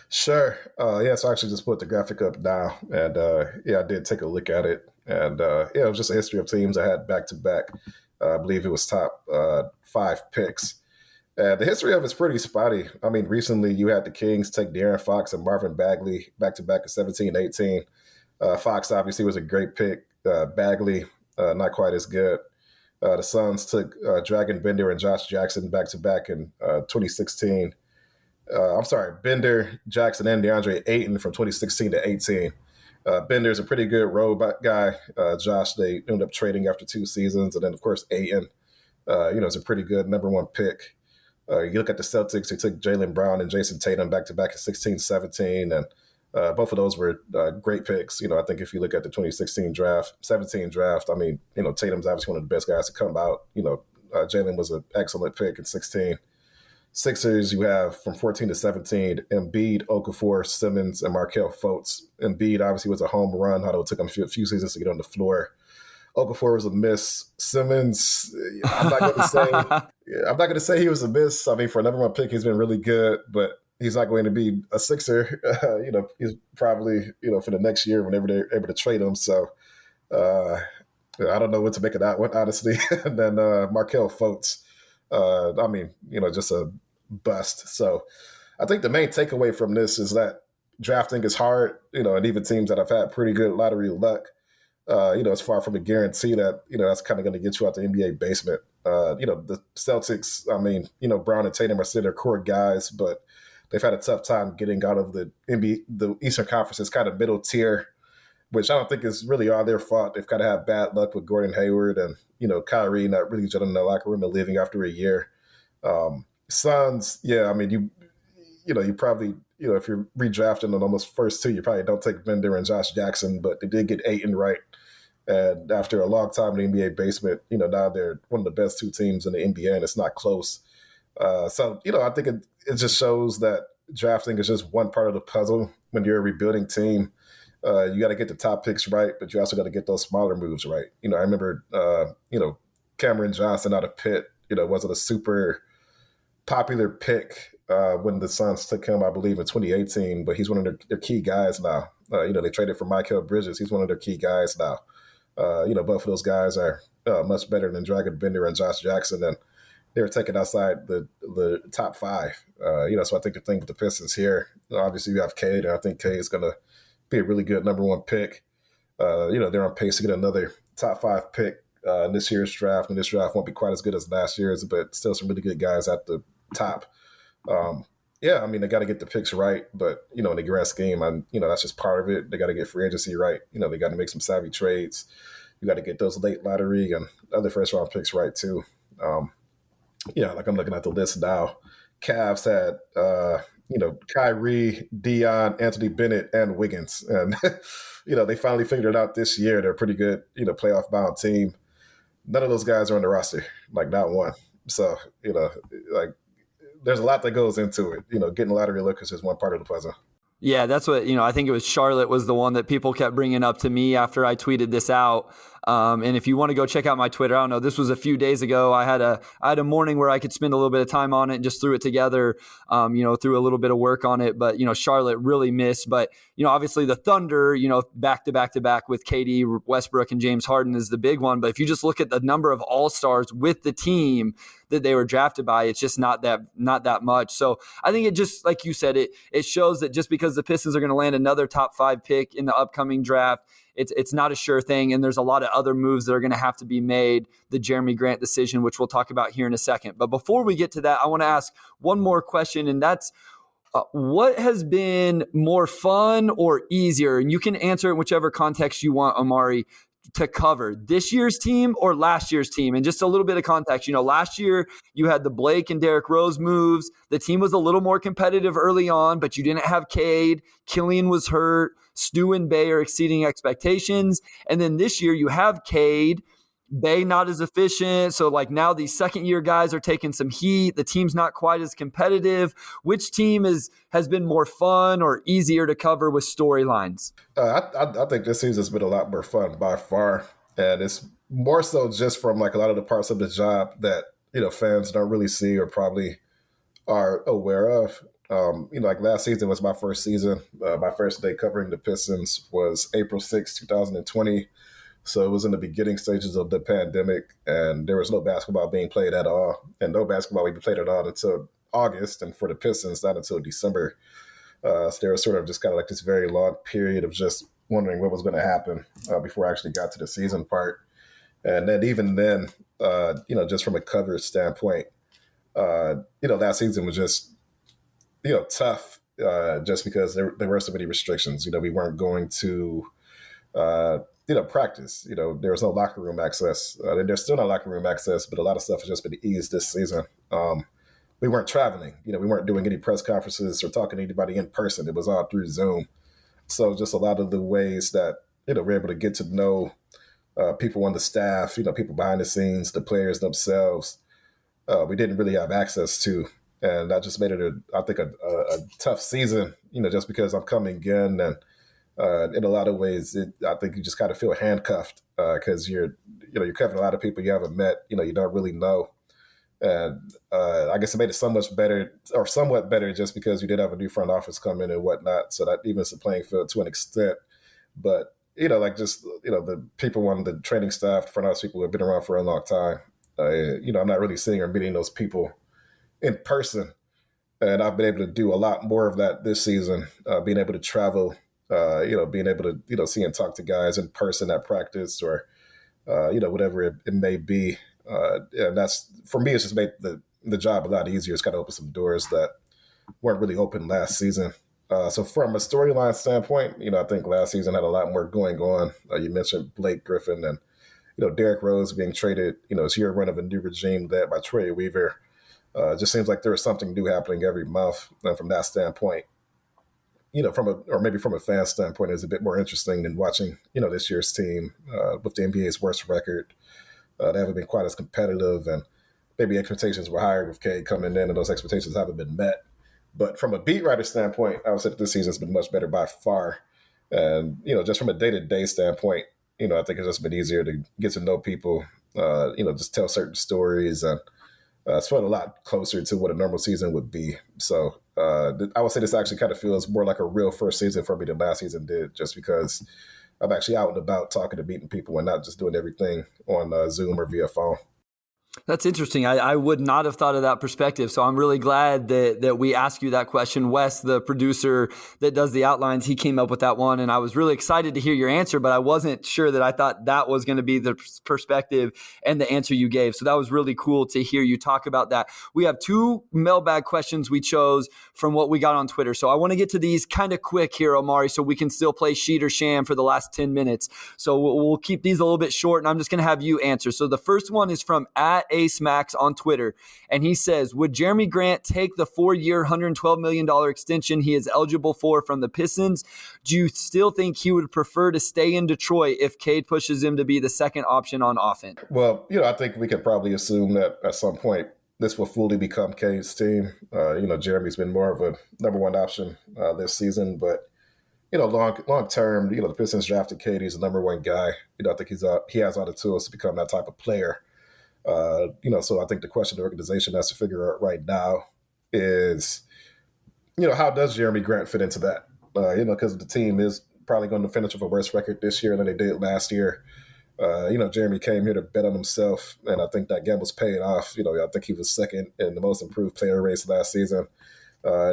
Sure. So I actually just put the graphic up now, and I did take a look at it. And it was just a history of teams I had back-to-back. I believe it was top 5 picks. The history of it's pretty spotty. I mean, recently you had the Kings take De'Aaron Fox and Marvin Bagley back-to-back in 17-18. Fox obviously was a great pick. Bagley, not quite as good. The Suns took Dragon Bender and Josh Jackson back-to-back in 2016. Bender, Jackson, and DeAndre Ayton from 2016 to 18. Bender's a pretty good road guy. Josh, they ended up trading after 2 seasons. And then, of course, Ayton, is a pretty good number 1 pick. You look at the Celtics, they took Jaylen Brown and Jason Tatum back-to-back in 16-17. And both of those were great picks. I think if you look at the 2017 draft, I mean, Tatum's obviously one of the best guys to come out. Jaylen was an excellent pick in 16. Sixers, you have from 14 to 17, Embiid, Okafor, Simmons, and Markelle Fultz. Embiid obviously was a home run, although it took him a few seasons to get on the floor. Okafor was a miss. Simmons, I'm not going to say he was a miss. I mean, for a number 1 pick, he's been really good, but he's not going to be a Sixer. He's probably for the next year whenever they're able to trade him. So I don't know what to make of that one, honestly. And then Markelle Fultz. Just a bust. So I think the main takeaway from this is that drafting is hard, and even teams that have had pretty good lottery luck, it's far from a guarantee that, that's kind of going to get you out the NBA basement. The Celtics, Brown and Tatum are still their core guys, but they've had a tough time getting out of the Eastern Conference's kind of middle tier, which I don't think is really all their fault. They've kind of had bad luck with Gordon Hayward and, Kyrie not really gelling in the locker room and leaving after a year. Suns, yeah, I mean, you probably, if you're redrafting on almost first two, you probably don't take Bender and Josh Jackson, but they did get Ayton right. And after a long time in the NBA basement, now they're one of the best two teams in the NBA, and it's not close. So, I think it just shows that drafting is just one part of the puzzle when you're a rebuilding team. You got to get the top picks right, but you also got to get those smaller moves right. I remember, Cameron Johnson out of Pitt, wasn't a super popular pick when the Suns took him, I believe, in 2018, but he's one of their key guys now. They traded for Mikal Bridges. He's one of their key guys now. Both of those guys are much better than Dragon Bender and Josh Jackson, and they were taken outside the top five. So I think the thing with the Pistons here, obviously you have Cade, and I think Cade is going to be a really good number one pick. They're on pace to get another top five pick in this year's draft, and this draft won't be quite as good as last year's, but still some really good guys at the top. I mean, they got to get the picks right, but, in the grand scheme, that's just part of it. They got to get free agency right. They got to make some savvy trades. You got to get those late lottery and other first round picks right too. Like I'm looking at the list now. Cavs had, Kyrie, Dion, Anthony Bennett, and Wiggins. And, they finally figured it out this year. They're a pretty good, playoff bound team. None of those guys are on the roster, like not one. So, there's a lot that goes into it. Getting lottery look is just one part of the puzzle. Yeah, that's what, I think it was Charlotte was the one that people kept bringing up to me after I tweeted this out. And if you want to go check out my Twitter, I don't know, this was a few days ago. I had a morning where I could spend a little bit of time on it and just threw it together, threw a little bit of work on it. But, Charlotte really missed. But, obviously the Thunder, back to back to back with KD, Westbrook, and James Harden is the big one. But if you just look at the number of all-stars with the team that they were drafted by, it's just not that much. So I think it just, like you said, it shows that just because the Pistons are going to land another top 5 pick in the upcoming draft, it's not a sure thing, and there's a lot of other moves that are going to have to be made. The Jeremy Grant decision, which we'll talk about here in a second. But before we get to that, I want to ask one more question, and that's what has been more fun or easier? And you can answer it in whichever context you want, Omari, to cover this year's team or last year's team. And just a little bit of context, last year you had the Blake and Derrick Rose moves. The team was a little more competitive early on, but you didn't have Cade. Killian was hurt. Stu and Bay are exceeding expectations. And then this year you have Cade, Bay not as efficient. So now these second year guys are taking some heat. The team's not quite as competitive. Which team has been more fun or easier to cover with storylines? I think this season's been a lot more fun by far. And it's more so just from a lot of the parts of the job that, fans don't really see or probably are aware of. Last season was my first season. My first day covering the Pistons was April 6, 2020. So it was in the beginning stages of the pandemic, and there was no basketball being played at all, and no basketball being played at all until August, and for the Pistons, not until December. So there was sort of just kind of this very long period of just wondering what was going to happen before I actually got to the season part. And then even then, just from a coverage standpoint, last season was just, tough just because there were so many restrictions. We weren't going to practice. There was no locker room access. There's still no locker room access, but a lot of stuff has just been eased this season. We weren't traveling. We weren't doing any press conferences or talking to anybody in person. It was all through Zoom. So just a lot of the ways that, we're able to get to know people on the staff, people behind the scenes, the players themselves, we didn't really have access to. And that just made it, a tough season, just because I'm coming in and, in a lot of ways, I think you just kind of feel handcuffed because you're covering a lot of people you haven't met, you don't really know. And I guess it made it somewhat better just because you did have a new front office come in and whatnot. So that evens the playing field to an extent. But, the people on the training staff, front office people who have been around for a long time, I'm not really seeing or meeting those people in person. And I've been able to do a lot more of that this season, being able to travel, being able to, see and talk to guys in person at practice or, whatever it may be. And that's, for me, it's just made the job a lot easier. It's kind of opened some doors that weren't really open last season. So from a storyline standpoint, I think last season had a lot more going on. You mentioned Blake Griffin and, Derrick Rose being traded, it's year run of a new regime led by Trey Weaver. It just seems like there is something new happening every month. And from that standpoint, maybe from a fan standpoint, it's a bit more interesting than watching, this year's team with the NBA's worst record. They haven't been quite as competitive, and maybe expectations were higher with Cade coming in, and those expectations haven't been met. But from a beat writer standpoint, I would say that this season's been much better by far. And, just from a day-to-day standpoint, I think it's just been easier to get to know people, just tell certain stories, and it's felt a lot closer to what a normal season would be. So I would say this actually kind of feels more like a real first season for me than last season did, just because I'm actually out and about talking to meeting people and not just doing everything on Zoom or via phone. That's interesting. I would not have thought of that perspective. So I'm really glad that we asked you that question. Wes, the producer that does the outlines, he came up with that one. And I was really excited to hear your answer, but I wasn't sure that I thought that was going to be the perspective and the answer you gave. So that was really cool to hear you talk about that. We have 2 mailbag questions we chose from what we got on Twitter. So I want to get to these kind of quick here, Omari, so we can still play Sheet or Sham for the last 10 minutes. So we'll keep these a little bit short, and I'm just going to have you answer. So the first one is from @AceMax on Twitter, and he says, would Jeremy Grant take the 4-year, $112 million extension he is eligible for from the Pistons? Do you still think he would prefer to stay in Detroit if Cade pushes him to be the second option on offense? Well, I think we could probably assume that at some point this will fully become Cade's team. Jeremy's been more of a number one option this season, but long term, the Pistons drafted Cade. He's the number one guy. I think he has all the tools to become that type of player. So I think the question the organization has to figure out right now is, how does Jeremy Grant fit into that? Because the team is probably going to finish with a worse record this year than they did last year. Jeremy came here to bet on himself, and I think that gamble's paid off. I think he was second in the most improved player race last season.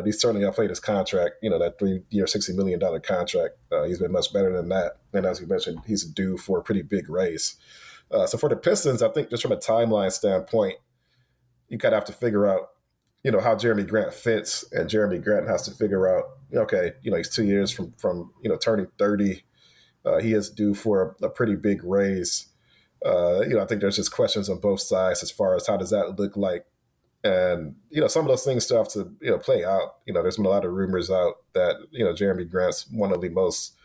He certainly outplayed his contract, that 3-year, $60 million contract. He's been much better than that. And as you mentioned, he's due for a pretty big raise. So for the Pistons, I think just from a timeline standpoint, you kind of have to figure out, how Jeremy Grant fits, and Jeremy Grant has to figure out, he's 2 years from turning 30. He is due for a pretty big raise. I think there's just questions on both sides as far as how does that look like. And, some of those things still have to, play out. There's been a lot of rumors out that, Jeremy Grant's one of the most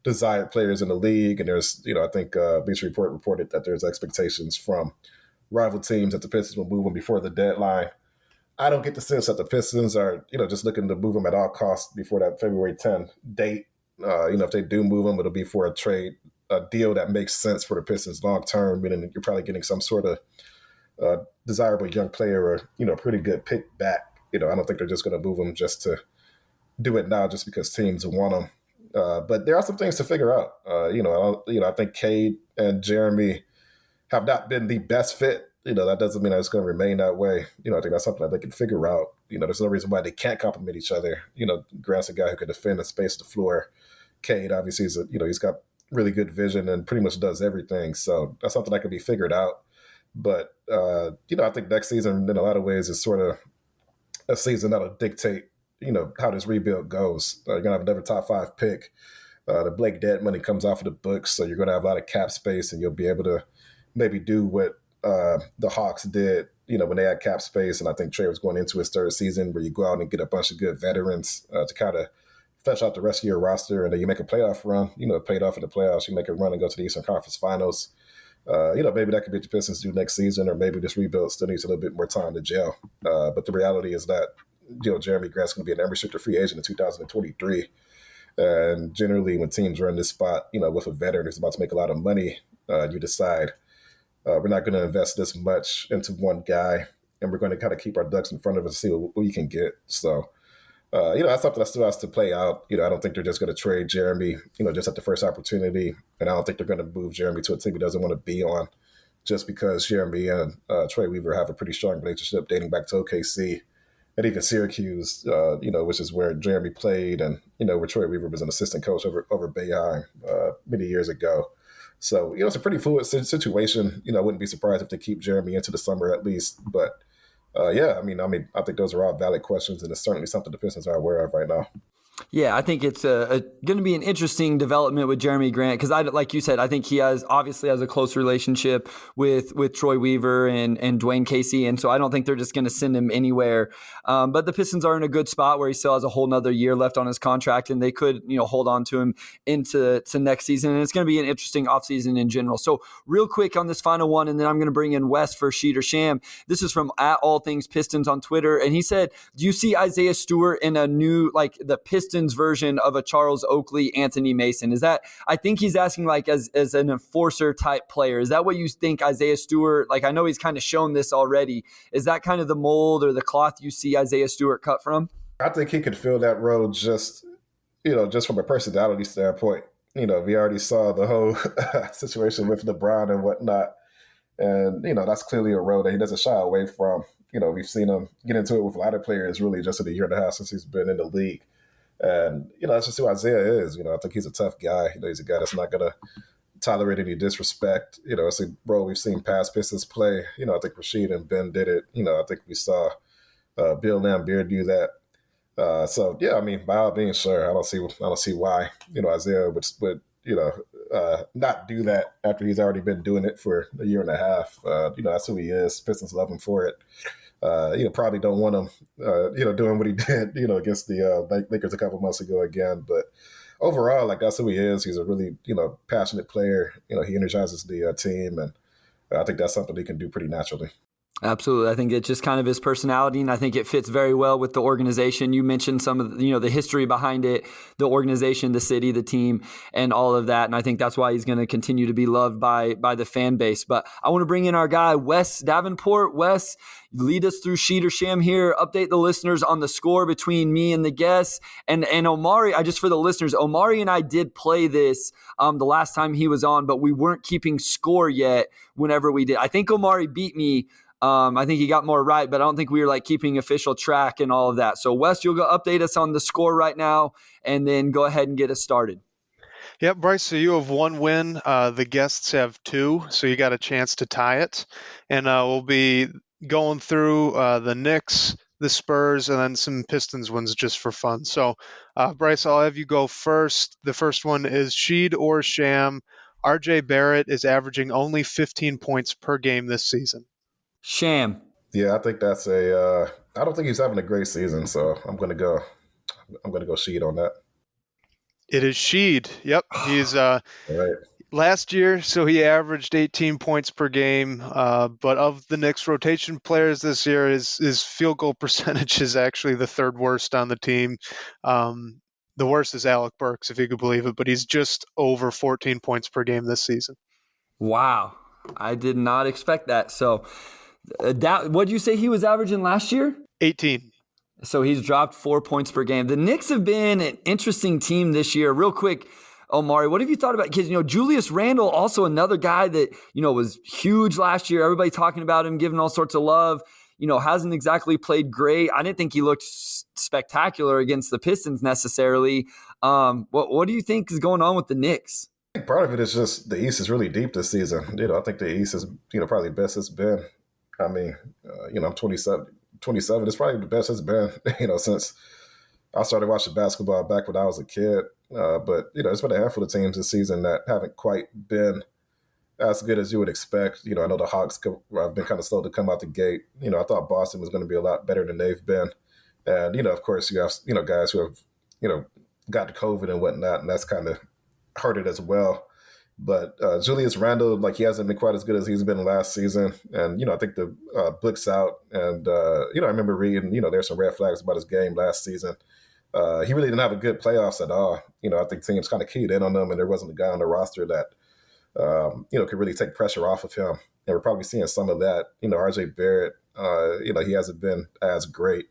desired players in the league. And there's, I think Bleacher Report reported that there's expectations from rival teams that the Pistons will move him before the deadline. I don't get the sense that the Pistons are, just looking to move him at all costs before that February 10 date. If they do move him, it'll be for a deal that makes sense for the Pistons long term, meaning you're probably getting some sort of desirable young player or, pretty good pick back. I don't think they're just going to move him just to do it now just because teams want him. But there are some things to figure out. I think Cade and Jeremy have not been the best fit. That doesn't mean that it's going to remain that way. I think that's something that they can figure out. There's no reason why they can't complement each other. Grant's a guy who can defend and space the floor. Cade, obviously, he's got really good vision and pretty much does everything. So that's something that can be figured out. But, I think next season, in a lot of ways, is sort of a season that'll dictate, how this rebuild goes. You're going to have another top 5 pick. The Blake Dead money comes off of the books, so you're going to have a lot of cap space, and you'll be able to maybe do what the Hawks did, when they had cap space. And I think Trey was going into his 3rd season where you go out and get a bunch of good veterans to kind of flesh out the rest of your roster, and then you make a playoff run, paid off in the playoffs, you make a run and go to the Eastern Conference Finals. Maybe that could be what the Pistons do next season, or maybe this rebuild still needs a little bit more time to gel. But the reality is that, Jeremy Grant's going to be an unrestricted free agent in 2023. And generally when teams are in this spot, with a veteran who's about to make a lot of money, you decide we're not going to invest this much into one guy, and we're going to kind of keep our ducks in front of us and see what we can get. So, that's something that still has to play out. I don't think they're just going to trade Jeremy, just at the first opportunity. And I don't think they're going to move Jeremy to a team he doesn't want to be on just because Jeremy and Trey Weaver have a pretty strong relationship dating back to OKC and even Syracuse, which is where Jeremy played, and, where Trey Weaver was an assistant coach over Boeheim many years ago. So, it's a pretty fluid situation. I wouldn't be surprised if they keep Jeremy into the summer at least. But, I think those are all valid questions, and it's certainly something the Pistons are aware of right now. Yeah, I think it's going to be an interesting development with Jeremy Grant because, like you said, I think he obviously has a close relationship with Troy Weaver and Dwayne Casey, and so I don't think they're just going to send him anywhere. But the Pistons are in a good spot where he still has a whole nother year left on his contract, and they could hold on to him into next season. And it's going to be an interesting offseason in general. So real quick on this final one, and then I'm going to bring in Wes for Sheet or Sham. This is from @AllThingsPistons on Twitter, and he said, "Do you see Isaiah Stewart in a new the Pistons version of a Charles Oakley, Anthony Mason?" Is that, I think he's asking as an enforcer type player. Is that what you think Isaiah Stewart, I know he's kind of shown this already. Is that kind of the mold or the cloth you see Isaiah Stewart cut from? I think he could fill that role just from a personality standpoint. We already saw the whole situation with LeBron and whatnot. And, that's clearly a role that he doesn't shy away from. We've seen him get into it with a lot of players really just in a year and a half since he's been in the league. And, that's just who Isaiah is. I think he's a tough guy. He's a guy that's not going to tolerate any disrespect. It's a role we've seen past Pistons play. I think Rasheed and Ben did it. I think we saw Bill Laimbeer do that. So, yeah, by all means, sure. I don't see why, Isaiah would not do that after he's already been doing it for a year and a half. That's who he is. Pistons love him for it. Probably don't want him, doing what he did, against the Lakers a couple months ago again. But overall, that's who he is. He's a really, passionate player. He energizes the team, and I think that's something he can do pretty naturally. Absolutely. I think it's just kind of his personality, and I think it fits very well with the organization. You mentioned some of the history behind it, the organization, the city, the team, and all of that. And I think that's why he's going to continue to be loved by the fan base. But I want to bring in our guy, Wes Davenport. Wes, lead us through Sheet or Sham here. Update the listeners on the score between me and the guests. And Omari, just for the listeners, Omari and I did play this the last time he was on, but we weren't keeping score yet whenever we did. I think Omari beat me. I think he got more right, but I don't think we were keeping official track and all of that. So Wes, you'll go update us on the score right now and then go ahead and get us started. Yep, Bryce, so you have one win. The guests have two, so you got a chance to tie it. And we'll be going through the Knicks, the Spurs, and then some Pistons wins just for fun. So, Bryce, I'll have you go first. The first one is Sheet or Sham. RJ Barrett is averaging only 15 points per game this season. Sham. Yeah, I think that's I don't think he's having a great season, so I'm gonna go Sheet on that. It is Sheed. Yep. He's right. Last year, so he averaged 18 points per game. But of the Knicks rotation players this year, his field goal percentage is actually the third worst on the team. The worst is Alec Burks, if you could believe it, but he's just over 14 points per game this season. Wow. I did not expect that. So what did you say he was averaging last year? 18. So he's dropped 4 points per game. The Knicks have been an interesting team this year. Real quick, Omari, what have you thought about? Because, Julius Randle, also another guy that, was huge last year. Everybody talking about him, giving all sorts of love. Hasn't exactly played great. I didn't think he looked spectacular against the Pistons necessarily. What do you think is going on with the Knicks? I think part of it is just the East is really deep this season. I think the East is, probably the best it's been. I'm 27. It's probably the best it's been, since I started watching basketball back when I was a kid. But, it's been a handful of teams this season that haven't quite been as good as you would expect. I know the Hawks have been kind of slow to come out the gate. I thought Boston was going to be a lot better than they've been. And, of course, you have, guys who have, got COVID and whatnot, and that's kind of hurt it as well. But Julius Randle, he hasn't been quite as good as he's been last season. And, I think the book's out. And, I remember reading, there's some red flags about his game last season. He really didn't have a good playoffs at all. I think teams kind of keyed in on him, and there wasn't a guy on the roster that, could really take pressure off of him. And we're probably seeing some of that. RJ Barrett, he hasn't been as great.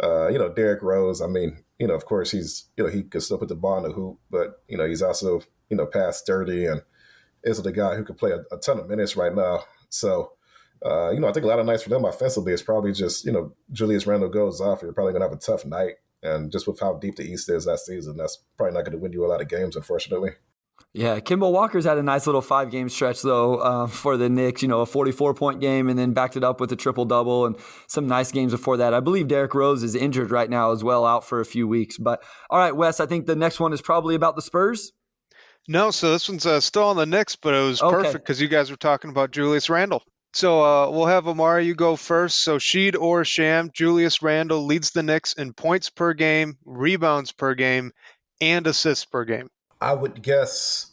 Derrick Rose, of course, he's, he could still put the ball in the hoop, but, he's also, past 30 and isn't a guy who could play a ton of minutes right now. So, I think a lot of nights for them offensively is probably just, Julius Randle goes off, you're probably going to have a tough night. And just with how deep the East is that season, that's probably not going to win you a lot of games, unfortunately. Yeah, Kimball Walker's had a nice little 5-game stretch, though, for the Knicks. A 44-point game and then backed it up with a triple-double and some nice games before that. I believe Derrick Rose is injured right now as well, out for a few weeks. But all right, Wes, I think the next one is probably about the Spurs. No, so this one's still on the Knicks, but it was Okay. perfect because you guys were talking about Julius Randle. So we'll have Omari, you go first. So Sheed or Sham, Julius Randle leads the Knicks in points per game, rebounds per game, and assists per game. I would guess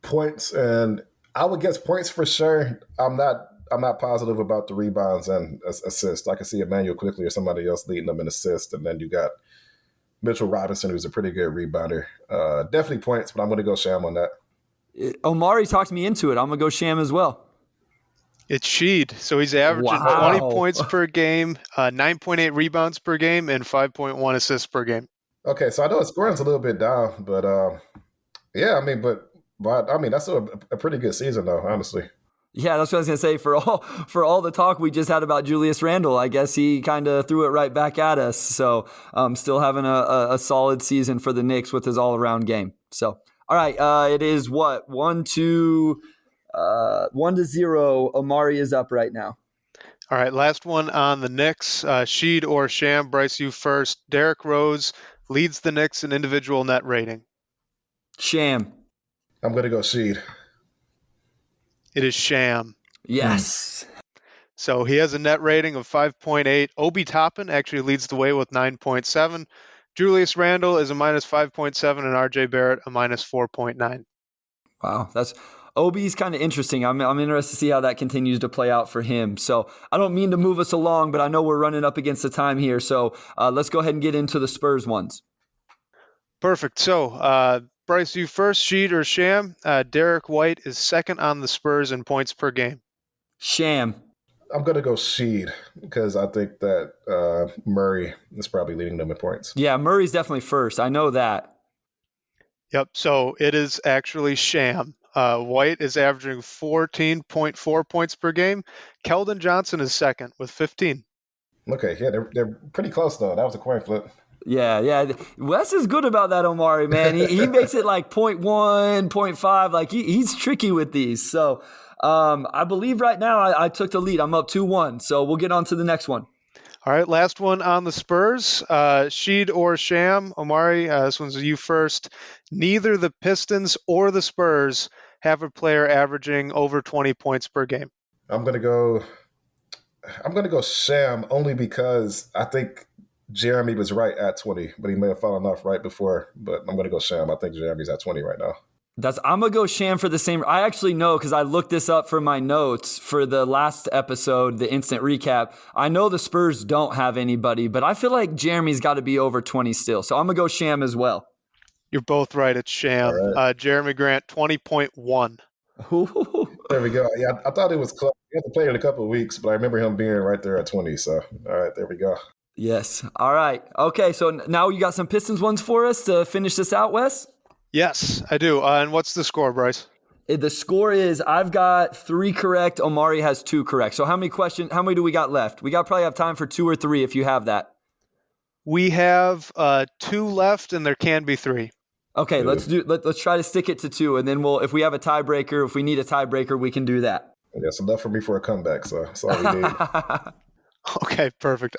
points, and I would guess points for sure. I'm not positive about the rebounds and assists. I can see Emmanuel quickly or somebody else leading them in assists, and then you got Mitchell Robinson, who's a pretty good rebounder. Definitely points, but I'm going to go Sham on that. Omari talked me into it. I'm going to go Sham as well. It's Sheed. So he's averaging 20 points per game, 9.8 rebounds per game, and 5.1 assists per game. Okay, so I know his scoring's a little bit down, but yeah, I mean, but I mean, that's a pretty good season, though, honestly. Yeah, that's what I was going to say. For all the talk we just had about Julius Randle, I guess he kind of threw it right back at us. So still having a solid season for the Knicks with his all-around game. So, all right, it is what? 1-0. Omari is up right now. All right, last one on the Knicks. Sheed or Sham, Bryce, you first. Derrick Rose leads the Knicks in individual net rating. Sham. I'm going to go Sheed. It is Sham. Yes. So he has a net rating of 5.8. Obi Toppin actually leads the way with 9.7. Julius Randle is a minus 5.7, and RJ Barrett a minus 4.9. Wow, Obi's kind of interesting. I'm interested to see how that continues to play out for him. So I don't mean to move us along, but I know we're running up against the time here. So let's go ahead and get into the Spurs ones. Perfect. So Bryce, you first, Sheed or Sham. Derek White is second on the Spurs in points per game. Sham. I'm going to go Sheed because I think that Murray is probably leading them in points. Yeah, Murray's definitely first. I know that. Yep. So it is actually Sham. White is averaging 14.4 points per game. Keldon Johnson is second with 15. Okay, yeah, they're pretty close, though. That was a coin flip. Yeah. Wes is good about that, Omari, man. He makes it like 0.1, 0.5. Like he's tricky with these. So I believe right now I took the lead. I'm up 2-1. So we'll get on to the next one. All right, last one on the Spurs. Sheed or Sham. Omari, this one's you first. Neither the Pistons or the Spurs have a player averaging over 20 points per game. I'm gonna go Sham only because I think Jeremy was right at 20, but he may have fallen off right before. But I'm gonna go Sham. I think Jeremy's at 20 right now. I'm going to go Sham for the same. I actually know because I looked this up for my notes for the last episode, the instant recap. I know the Spurs don't have anybody, but I feel like Jeremy's got to be over 20 still. So I'm going to go Sham as well. You're both right. It's Sham. Right. Jeremy Grant, 20.1. There we go. Yeah, I thought it was close. He had to play in a couple of weeks, but I remember him being right there at 20. So, all right, there we go. Yes. All right. Okay, so now you got some Pistons ones for us to finish this out, Wes? Yes, I do. And what's the score, Bryce? The score is I've got 3 correct. Omari has 2 correct. So how many do we got left? We probably have time for 2 or 3 if you have that. We have 2 left, and there can be 3. Okay, let's try to stick it to 2, and then if we have a tiebreaker, if we need a tiebreaker, we can do that. That's enough for me for a comeback, so that's all we need. Okay, perfect.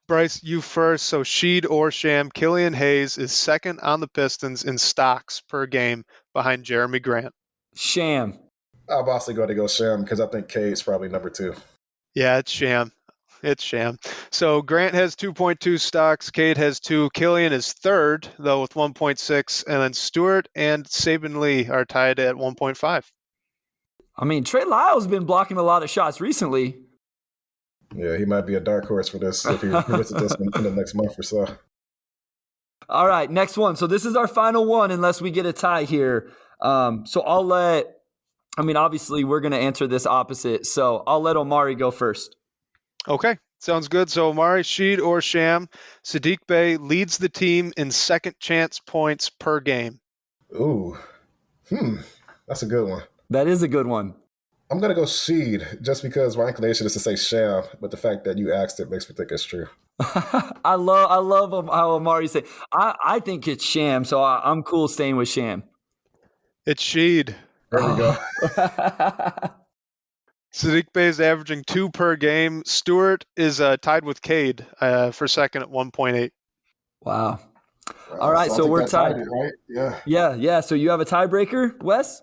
Bryce, you first. So Sheed or Sham, Killian Hayes is second on the Pistons in stocks per game behind Jeremy Grant. Sham. I'm also going to go Sham because I think Cade's probably number 2. Yeah, it's Sham. It's Sham. So Grant has 2.2 stocks. Cade has 2. Killian is third, though, with 1.6. And then Stewart and Saban Lee are tied at 1.5. I mean, Trey Lyles has been blocking a lot of shots recently. Yeah, he might be a dark horse for this if he visits this in the next month or so. All right, next one. So this is our final one unless we get a tie here. So obviously we're going to answer this opposite. So I'll let Omari go first. Okay, sounds good. So Omari, Sheed or Sham, Sadiq Bey leads the team in second chance points per game. Ooh, that's a good one. That is a good one. I'm going to go Sheed just because my inclination is to say Sham, but the fact that you asked it makes me think it's true. I love how Omari said, I think it's Sham, so I'm cool staying with Sham. It's Sheed. There we go. Sadiq Bey is averaging 2 per game. Stewart is tied with Cade for second at 1.8. Wow. All right, I so think we're that tied. it, right? Yeah. Yeah. So you have a tiebreaker, Wes?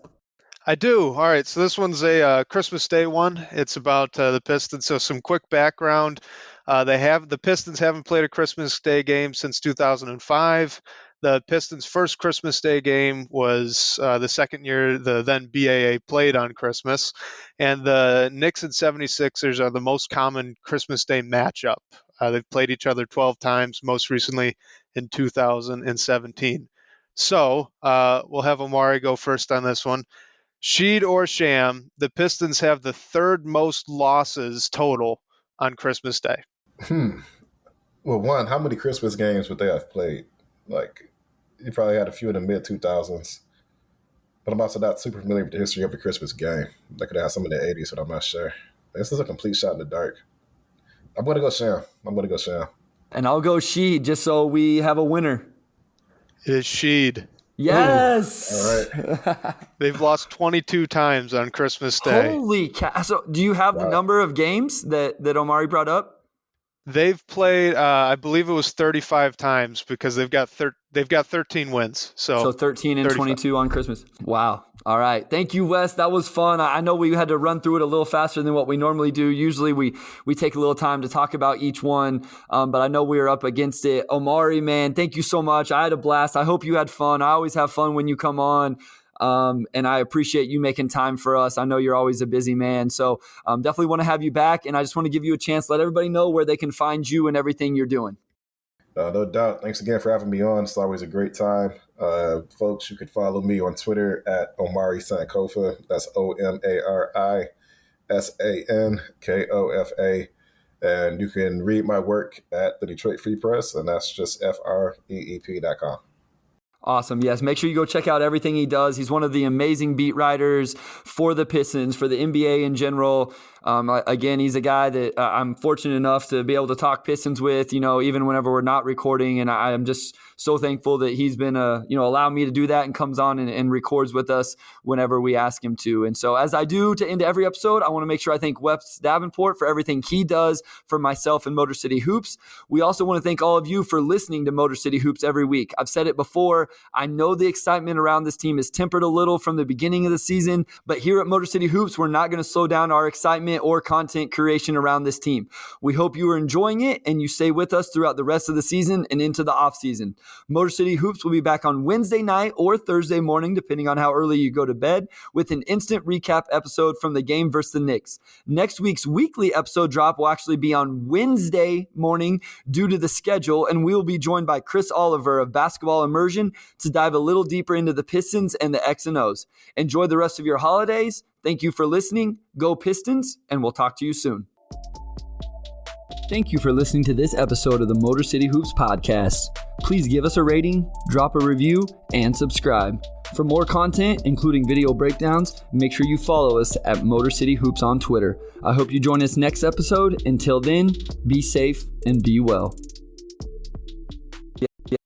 I do. All right, so this one's a Christmas Day one. It's about the Pistons. So some quick background. The Pistons haven't played a Christmas Day game since 2005. The Pistons' first Christmas Day game was the second year the then BAA played on Christmas. And the Knicks and 76ers are the most common Christmas Day matchup. They've played each other 12 times, most recently in 2017. So we'll have Omari go first on this one. Sheed or Sham, the Pistons have the third most losses total on Christmas Day. Well, one, how many Christmas games would they have played? Like, you probably had a few in the mid-2000s. But I'm also not super familiar with the history of the Christmas game. They could have some in the 80s, but I'm not sure. This is a complete shot in the dark. I'm going to go Sham. And I'll go Sheed just so we have a winner. It is Sheed. Yes. All right. They've lost 22 times on Christmas Day. Holy cow. So do you have the number of games that Omari brought up? They've played, I believe it was 35 times because they've got 13 wins. So 13 and 35. 22 on Christmas. Wow. All right. Thank you, Wes. That was fun. I know we had to run through it a little faster than what we normally do. Usually we take a little time to talk about each one, but I know we were up against it. Omari, man, thank you so much. I had a blast. I hope you had fun. I always have fun when you come on. And I appreciate you making time for us. I know you're always a busy man. So definitely want to have you back. And I just want to give you a chance, let everybody know where they can find you and everything you're doing. No doubt. Thanks again for having me on. It's always a great time. Folks, you could follow me on Twitter at Omari Sankofa. That's OMARI SANKOFA. And you can read my work at the Detroit Free Press, and that's just FREEP.com. Awesome. Yes. Make sure you go check out everything he does. He's one of the amazing beat writers for the Pistons, for the NBA in general. Again, he's a guy that I'm fortunate enough to be able to talk Pistons with, even whenever we're not recording. And I am just so thankful that he's been, allowed me to do that and comes on and records with us whenever we ask him to. And so as I do to end every episode, I want to make sure I thank Wes Davenport for everything he does for myself and Motor City Hoops. We also want to thank all of you for listening to Motor City Hoops every week. I've said it before. I know the excitement around this team is tempered a little from the beginning of the season, but here at Motor City Hoops, we're not going to slow down our excitement or content creation around this team. We hope you are enjoying it and you stay with us throughout the rest of the season and into the offseason. Motor City Hoops will be back on Wednesday night or Thursday morning, depending on how early you go to bed, with an instant recap episode from the game versus the Knicks. Next week's weekly episode drop will actually be on Wednesday morning due to the schedule, and we will be joined by Chris Oliver of Basketball Immersion to dive a little deeper into the Pistons and the X and O's. Enjoy the rest of your holidays. Thank you for listening. Go Pistons, and we'll talk to you soon. Thank you for listening to this episode of the Motor City Hoops podcast. Please give us a rating, drop a review, and subscribe. For more content, including video breakdowns, make sure you follow us at Motor City Hoops on Twitter. I hope you join us next episode. Until then, be safe and be well.